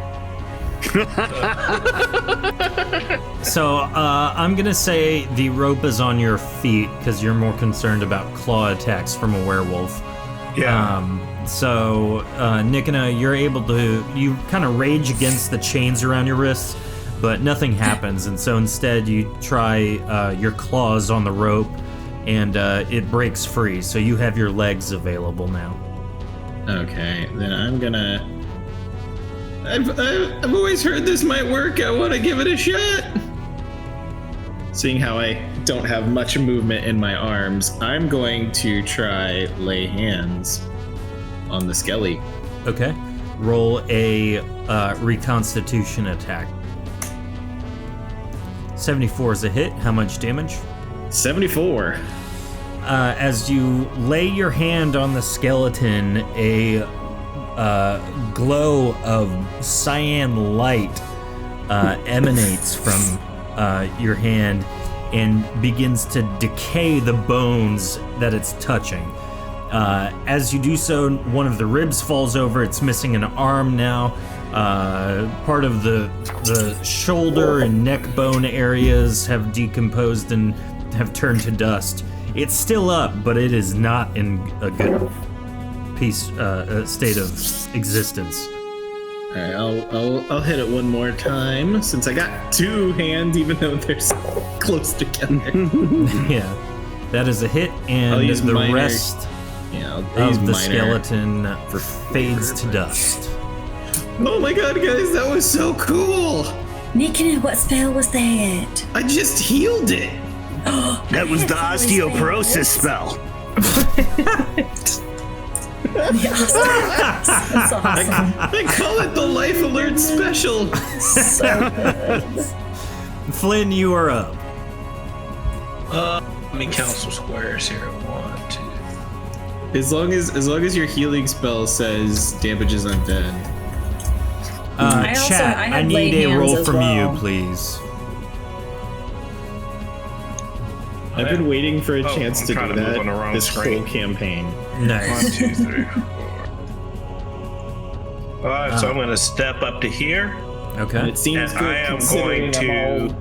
So I'm gonna say the rope is on your feet because you're more concerned about claw attacks from a werewolf. So Nikina, you're able to, you kind of rage against the chains around your wrists, but nothing happens. And so instead you try your claws on the rope, and it breaks free. So you have your legs available now. Okay, then I'm gonna... I've always heard this might work. I want to give it a shot. Seeing how I don't have much movement in my arms, I'm going to try lay hands on the skelly. Okay. Roll a reconstitution attack. 74 is a hit. How much damage? 74. As you lay your hand on the skeleton, a glow of cyan light emanates from your hand and begins to decay the bones that it's touching. As you do so, one of the ribs falls over. It's missing an arm now. Part of the shoulder and neck bone areas have decomposed and have turned to dust. It's still up, but it is not in a good state of existence. All right, I'll hit it one more time since I got two hands, even though they're so close together. Yeah, that is a hit, and I'll use the minor- rest Yeah, I'll use of the minor. skeleton fades to dust. Oh my god, guys, that was so cool! Nikina, what spell was that? I just healed it. That was the osteoporosis spell. That's awesome. I call it the Life Alert Special. So good. Flynn, you are up. Let me count some squares here. 1, As long as your healing spell says damages undead. Chat, I had need laid a hands roll as from well. you, please. I've been waiting for a Oh, chance I'm to trying do to move that on the wrong this screen. whole campaign. 1, Nice. 2, 3, 4. All right, so I'm going to step up to here, Okay. It seems and good I am considering going to.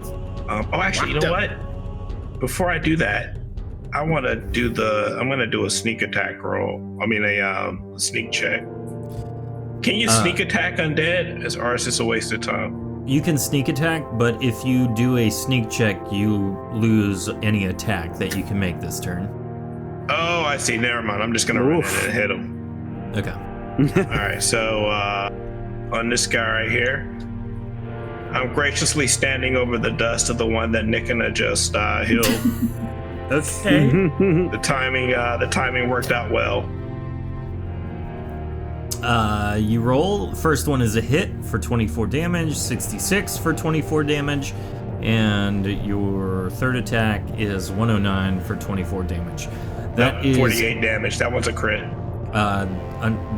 I'm all Actually, you know what? Before I do that, I want to do I'm going to do a sneak attack roll. I mean, a sneak check. Can you sneak attack undead, or is this a waste of time? You can sneak attack, but if you do a sneak check, you lose any attack that you can make this turn. Oh, I see. Never mind. I'm just going to run in and hit him. Okay. All right, so on this guy right here, I'm graciously standing over the dust of the one that Nikina just healed. Okay. The timing worked out well. You roll. First one is a hit for 24 damage, 66 for 24 damage, and your third attack is 109 for 24 damage. That is 48 damage. That one's a crit.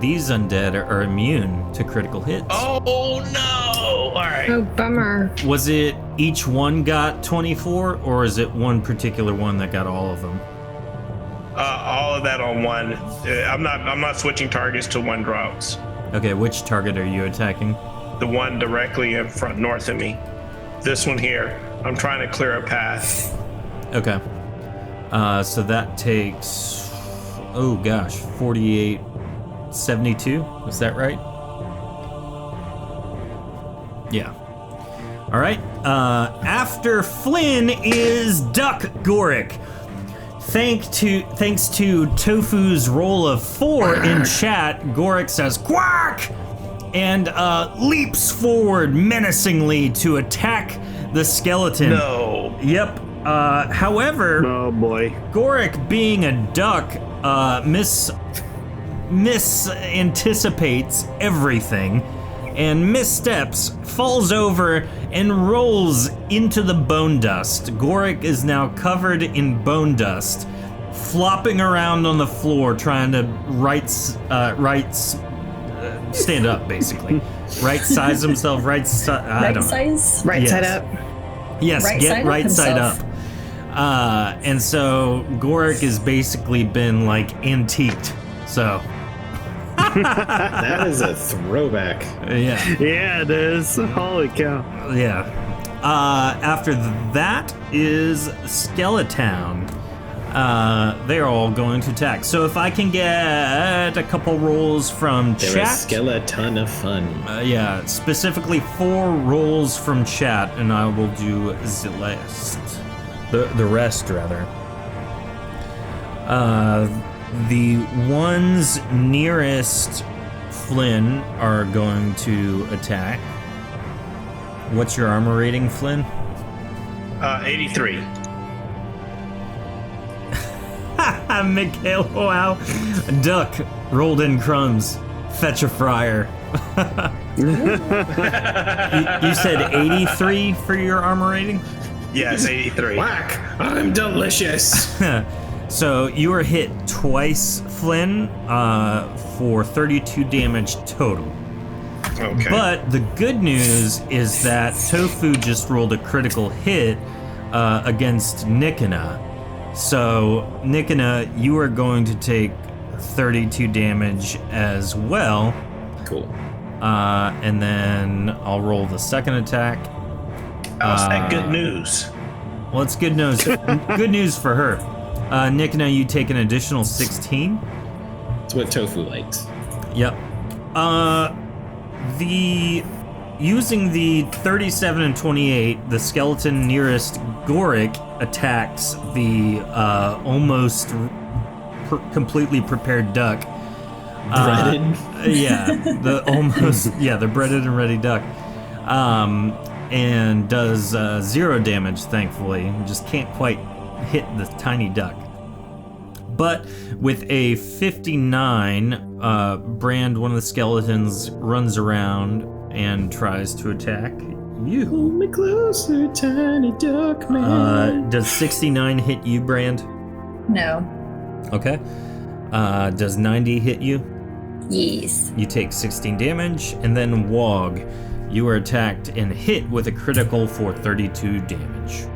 These undead are immune to critical hits. Oh no! All right. Oh, bummer. Was it each one got 24, or is it one particular one that got all of them? All of that on one. I'm not switching targets till one drops. Okay, which target are you attacking? The one directly in front north of me. This one here. I'm trying to clear a path. Okay. So that takes, oh gosh, 48, 72. Is that right? Yeah. All right. After Flynn is Duck Gorick. Thanks to Tofu's roll of 4 in chat, Gorick says quack and leaps forward menacingly to attack the skeleton. No. Yep. However, Oh boy. Gorick, being a duck, misanticipates everything and missteps, falls over, and rolls into the bone dust. Gorick is now covered in bone dust, flopping around on the floor, trying to stand up, basically. Right size himself, I Right don't know. size? Right Yes. side up. Yes, Right get side up right side up. himself. And so Gorick has basically been like antiqued. So That is a throwback. yeah, Yeah, it is. Holy cow. yeah. After that is Skeleton. They're all going to attack. So if I can get a couple rolls from They're a chat. skeleton of fun. Yeah, specifically 4 rolls from chat, and I will do the rest rather. The ones nearest Flynn are going to attack. What's your armor rating, Flynn? 83. Mikhail, wow. Duck, rolled in crumbs. Fetch a fryer. you said 83 for your armor rating? Yes, 83. Whack! I'm delicious. So you were hit twice, Flynn, for 32 damage total. Okay. But the good news is that Tofu just rolled a critical hit against Nikina. So, Nikina, you are going to take 32 damage as well. Cool. And then I'll roll the second attack. How's that good news? Well, it's good news. Good news for her. Nikina, you take an additional 16. That's what Tofu likes. Yep. Using the 37 and 28, the skeleton nearest Gorick attacks the almost completely prepared duck. Breaded. The breaded and ready duck. And does 0 damage, thankfully. Just can't quite hit the tiny duck. But with a 59, Brand, one of the skeletons, runs around and tries to attack you. Pull me closer, tiny duck man. Does 69 hit you, Brand? No. Okay. Does 90 hit you? Yes. You take 16 damage, and then Wog, you are attacked and hit with a critical for 32 damage.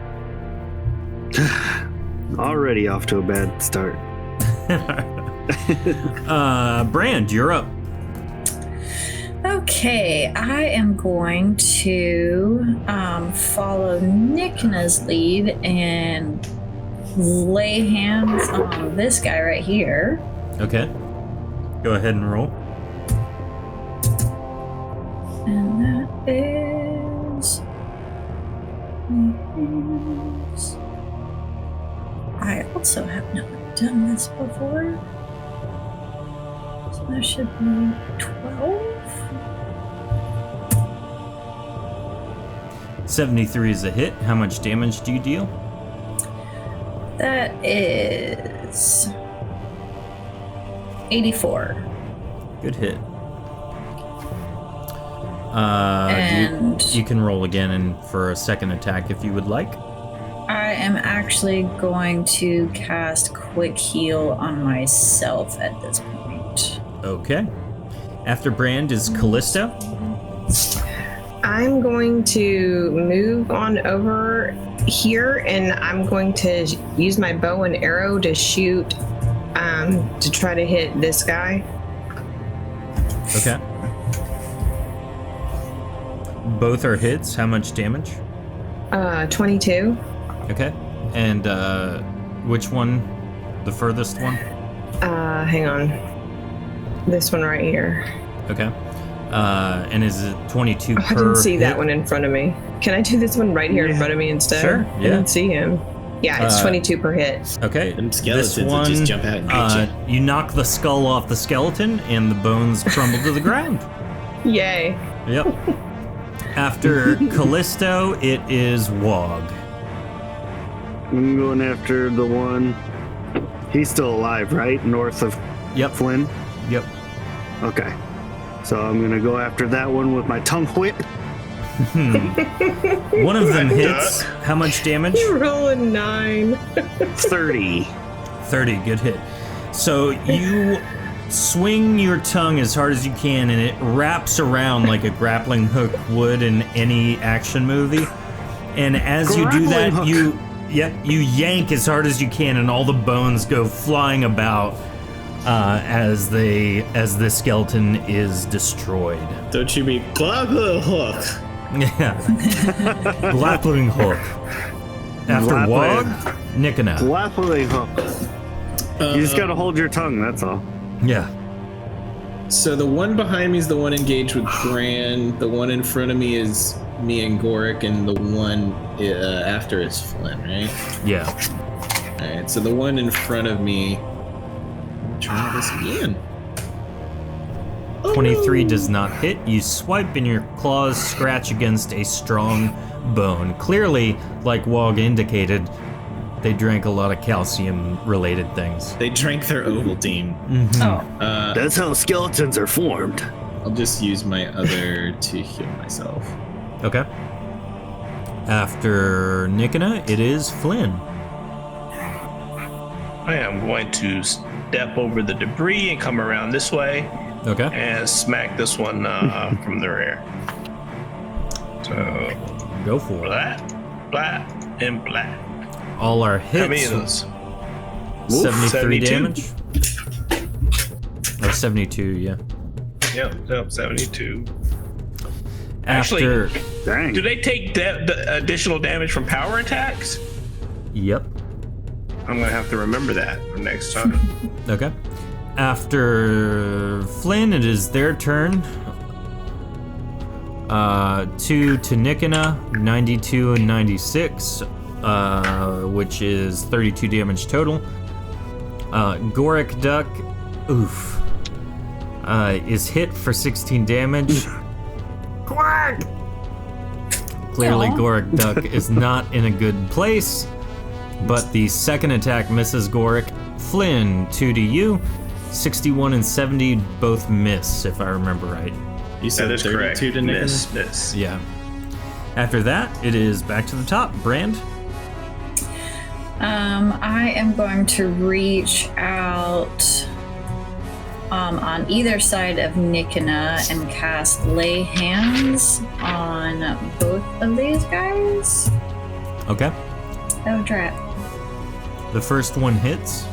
Already off to a bad start. Brand, you're up. Okay, I am going to follow Nikina's lead and lay hands on this guy right here. Okay. Go ahead and roll. And that is... I also have not done this before. So that should be 12. 73 is a hit. How much damage do you deal? That is 84. Good hit. And you can roll again and for a second attack if you would like. I am actually going to cast Quick Heal on myself at this point. Okay. After Brand is Callisto. I'm going to move on over here, and I'm going to use my bow and arrow to shoot to try to hit this guy. Okay. Both are hits. How much damage? 22. Okay. And which one? The furthest one? Hang on. This one right here. Okay. And is it 22 per I didn't see hit? that one in front of me. Can I do this one right here in front of me instead? Sure, I yeah. didn't see him. Yeah, it's 22 per hit. Okay. Them skeletons this that one, just jump out and get you knock the skull off the skeleton and the bones crumble to the ground. Yay. Yep. After Callisto, it is Wog. I'm going after the one. He's still alive, right? North of Yep. Flynn? Yep. Okay. So I'm going to go after that one with my tongue whip. One of them hits. How much damage? You roll a 9. 30. 30. Good hit. So you swing your tongue as hard as you can, and it wraps around like a grappling hook would in any action movie. And as you do that, Grappling hook. you yank as hard as you can, and all the bones go flying about as the skeleton is destroyed. Don't you be grappling hook? Yeah. Grappling hook. After Wog, Nikina. Grappling hook. You just got to hold your tongue, that's all. Yeah. So the one behind me is the one engaged with Gran. The one in front of me is me and Gorick, and the one after is Flynn, right? Yeah. All right. So the one in front of me. Try this again. 23 does not hit. You swipe and your claws scratch against a strong bone. Clearly, like Wog indicated, they drank a lot of calcium-related things. They drank their Ovaltine. Oh. That's how skeletons are formed. I'll just use my other to heal myself. Okay. After Nikina, it is Flynn. I am going to step over the debris and come around this way Okay. and smack this one from the rear. So, Go for it. blat, blat, and blat. All our How many of hits. those? 73 72. damage. Or 72, yeah. Yep, 72. After. Dang. Do they take the additional damage from power attacks? Yep. I'm going to have to remember that for next time. Okay. After Flynn, it is their turn. 2 to Nikina, 92 and 96, which is 32 damage total. Gorick Duck, oof, is hit for 16 damage. Quack! Clearly, Aw. Gorick Duck is not in a good place, but the second attack misses Gorick. Flynn, 2 to you, 61 and 70 both miss, if I remember right. You said That is 32 correct. to Nikina? Miss. Yeah. After that, it is back to the top. Brand. I am going to reach out on either side of Nikina and cast Lay Hands on both of these guys. Okay. Oh, drat. The first one hits.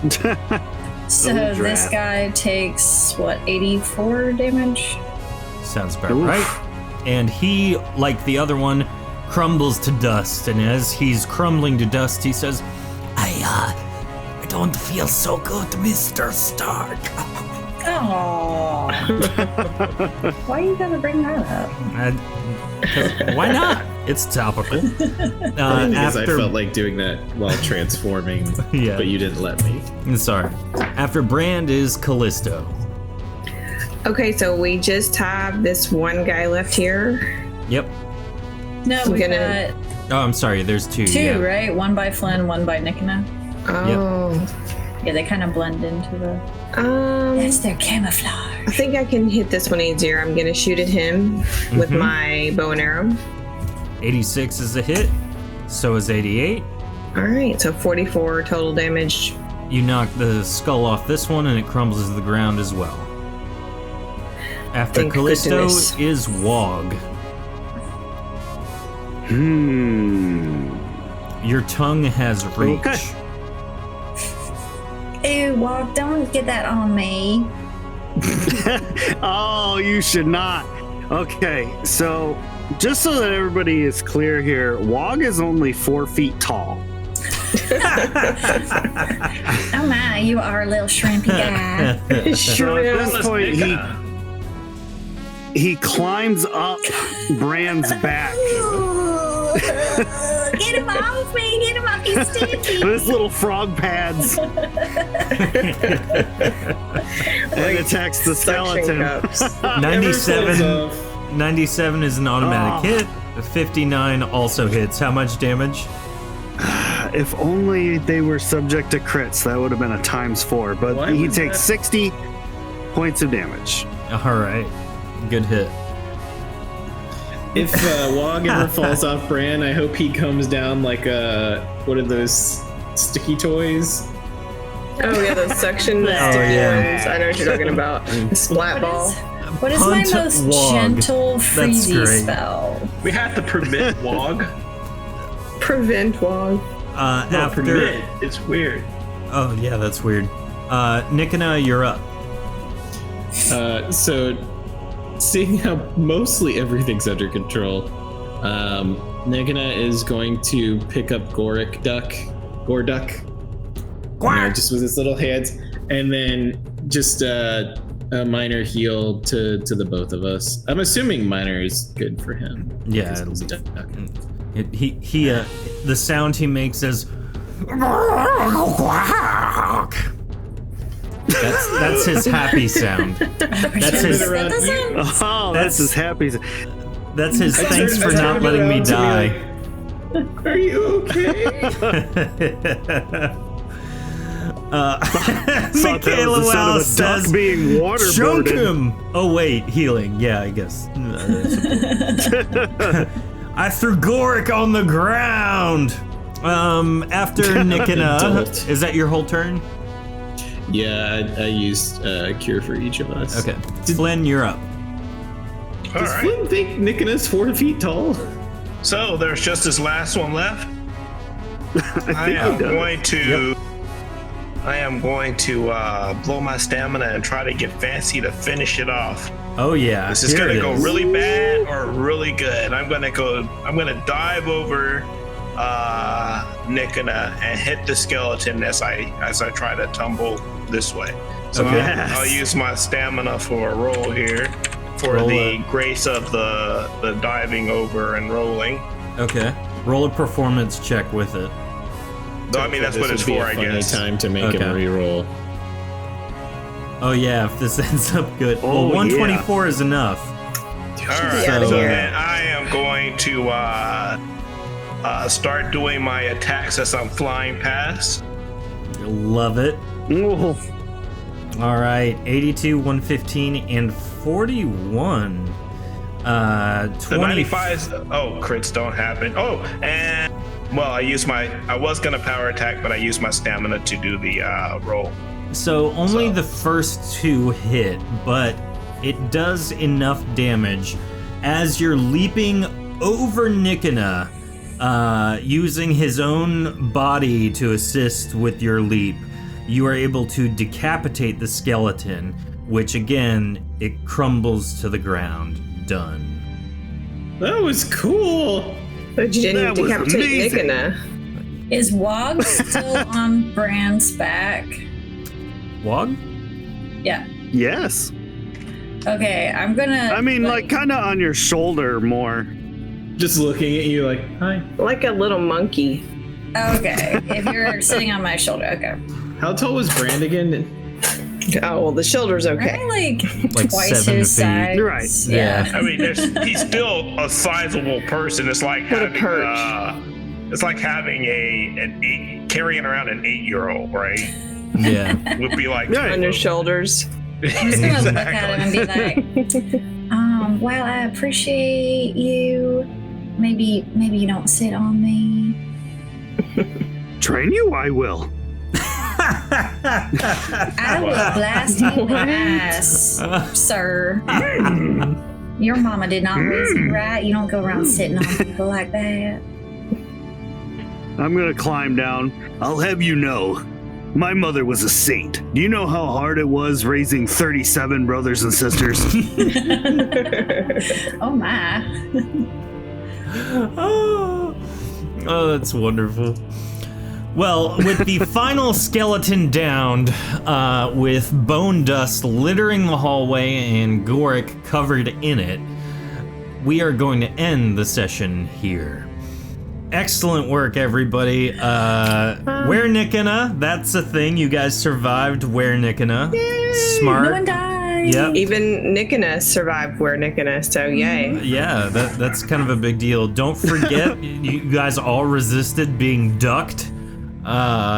So this guy takes, 84 damage? Sounds about right. And he, like the other one, crumbles to dust. And as he's crumbling to dust, he says, I don't feel so good, Mr. Stark. Oh. Why you gotta bring that up? Why not? It's topical. Because I felt like doing that while transforming, Yeah. but you didn't let me. Sorry. After Brand is Callisto. Okay, so we just have this one guy left here. Yep. No, I'm we gonna- got Oh, I'm sorry. There's two. two, yeah. right? One by Flynn, one by Nikina. Oh. Yeah, they kind of blend into the... I That's their camouflage. think I can hit this one easier. I'm gonna shoot at him with my bow and arrow. 86 is a hit. So is 88. All right, so 44 total damage. You knock the skull off this one, and it crumbles to the ground as well. After Thank Callisto goodness. is Wog. Your tongue has reach. Okay. Ew, Wog, don't get that on me. Oh, you should not. Okay, so just so that everybody is clear here, Wog is only 4 feet tall. Oh my, you are a little shrimpy guy. So at this point, he climbs up Brand's back. Get him off me! Get him off! He's sticky! With little frog pads. And attacks the Suction skeleton. cups. 97 is an automatic hit. 59 also hits. How much damage? If only they were subject to crits, that would have been a ×4. But Why he was takes that? 60 points of damage. All right. Good hit. If Wog ever falls off Bran, I hope he comes down like one of those sticky toys. Oh yeah, those suction sticky yeah. ones. I know what you're talking about. The splat ball. What is my Punt most Wog. gentle That's freezy great. spell? We have to permit Wog. Prevent wog. No, After. permit. It's weird. Oh, yeah, that's weird. Nikina, you're up. So, seeing how mostly everything's under control, Nikina is going to pick up Gorick Duck, just with his little hands, and then just a minor heal to the both of us. I'm assuming minor is good for him. Yeah, because it'll he's be- a duck. The sound he makes is. That's his happy sound. That's his. That doesn't... Oh, that's his happy. That's his. Thanks for I not turned letting me around to be die. like, are you okay? Thought that Michaela was the sound Wells of a duck says, being "Choke waterboarded. him!" Oh wait, healing. Yeah, I guess. I threw Gorick on the ground. After Nikina, Adult. is that your whole turn? Yeah, I used cure for each of us. Okay, Flynn, you're up. All Does right. Flynn think Nikina's 4 feet tall? So there's just this last one left. I he am does. going to blow my stamina and try to get fancy to finish it off. Oh yeah, This is here gonna it go is. really bad or really good. I'm gonna dive over Nikina and hit the skeleton as I try to tumble this way. So Okay. I'll use my stamina for a roll here for Roll the grace of the diving over and rolling. Okay, roll a performance check with it. Though, I mean, that's what This it's would be for, a I funny guess. time to make Okay. him re-roll. Oh yeah, if this ends up good. Oh, Well, 124 is enough. All right, outta so here. then I am going to start doing my attacks as I'm flying past. Love it. Oh, All right, 82, 115, and 41. The 20. 95's, crits don't happen. Oh, and well, I was gonna power attack, but I used my stamina to do the roll. So only the first 2 hit, but it does enough damage as you're leaping over Nikina, using his own body to assist with your leap. You are able to decapitate the skeleton, which again, it crumbles to the ground. Done. That was cool. But you didn't That was decapitate amazing. Nikina. Is Wog still on Brand's back? Wog? Yeah. Yes. Okay, I'm gonna. I mean, like kind of on your shoulder more. Just looking at you like, hi. Like a little monkey. Okay, if you're sitting on my shoulder, okay. How tall was Brand again? Oh, well, the shoulder's okay. Probably Like twice 7 his feet. size. Right. Yeah. I mean, he's still a sizable person. It's like What a having perch. it's like having carrying around an 8-year-old, right? Yeah. Would be like Right. On your shoulders. I'm just gonna look at him and be like, well, I appreciate you. Maybe you don't sit on me. Train you, I will. I will blast you in the ass, sir. Your mama did not raise you right. You don't go around sitting on people like that. I'm gonna climb down. I'll have you know, my mother was a saint. Do you know how hard it was raising 37 brothers and sisters? Oh my. Oh, that's wonderful. Well, with the final skeleton downed, with bone dust littering the hallway and Gorick covered in it, we are going to end the session here. Excellent work, everybody. Where Nikina? That's a thing. You guys survived Where Nikina. Smart. No one died. Yep. Even Nikina survived where Nikina, so yay. Yeah, that's kind of a big deal. Don't forget, you guys all resisted being ducked,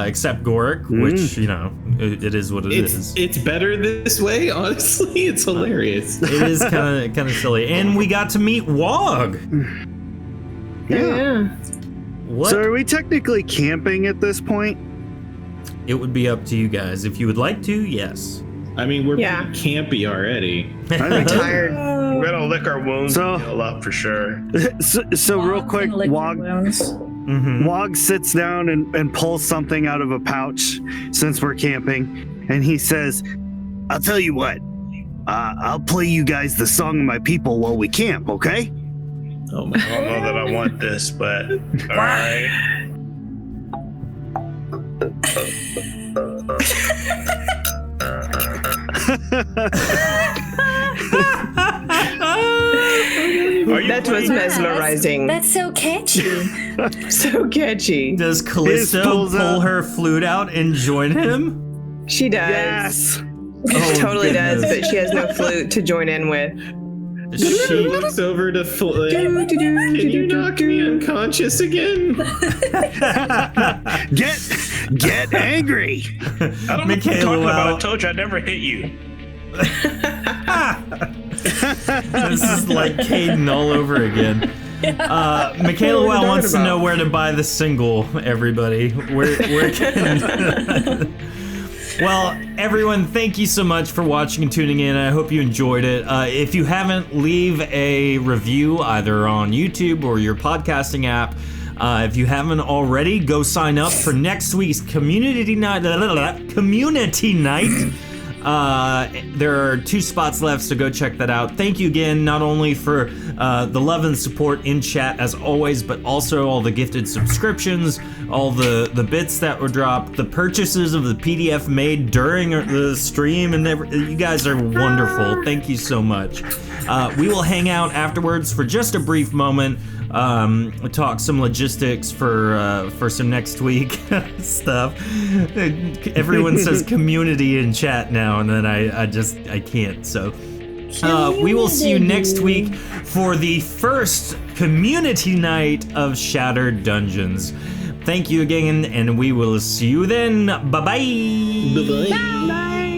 except Gorick, which, you know, it is what it is. It's better this way, honestly. It's hilarious. It is kind of silly. And we got to meet Wog. Yeah. What? So are we technically camping at this point? It would be up to you guys. If you would like to, yes. I mean, we're Yeah. pretty campy already. I think Tired. we're gonna lick our wounds So- and heal up for sure. so real Wog's quick, gonna lick your Wog wounds. Mm-hmm. Wog sits down and pulls something out of a pouch since we're camping, and he says, I'll tell you what, I'll play you guys the song of my people while we camp, okay? Oh my I don't know that I want this, but all right. Are you That was playing- mesmerizing. That's so catchy. So catchy. Does Callisto pulls pull out- her flute out and join him? She does. Yes. Oh, Totally does, goodness. but she has no flute to join in with. She looks over to Can you knock me unconscious again? Get angry. I don't know what you're Michaela, talking about. well- I told you I never hit you. This is like Caden all over again. Michaela What are Wow we wants to talking know about? where to buy the single, everybody. Where can... Well, everyone, thank you so much for watching and tuning in. I hope you enjoyed it. If you haven't, leave a review either on YouTube or your podcasting app. If you haven't already, go sign up for next week's community night. There are 2 spots left, so go check that out. Thank you again, not only for the love and support in chat as always, but also all the gifted subscriptions, all the bits that were dropped, the purchases of the PDF made during the stream, and you guys are wonderful. Thank you so much. We will hang out afterwards for just a brief moment. Talk some logistics for some next week stuff. Everyone says community in chat now, and then I can't. So we will see you next week for the first community night of Shattered Dungeons. Thank you again, and we will see you then. Bye-bye. Bye-bye. Bye.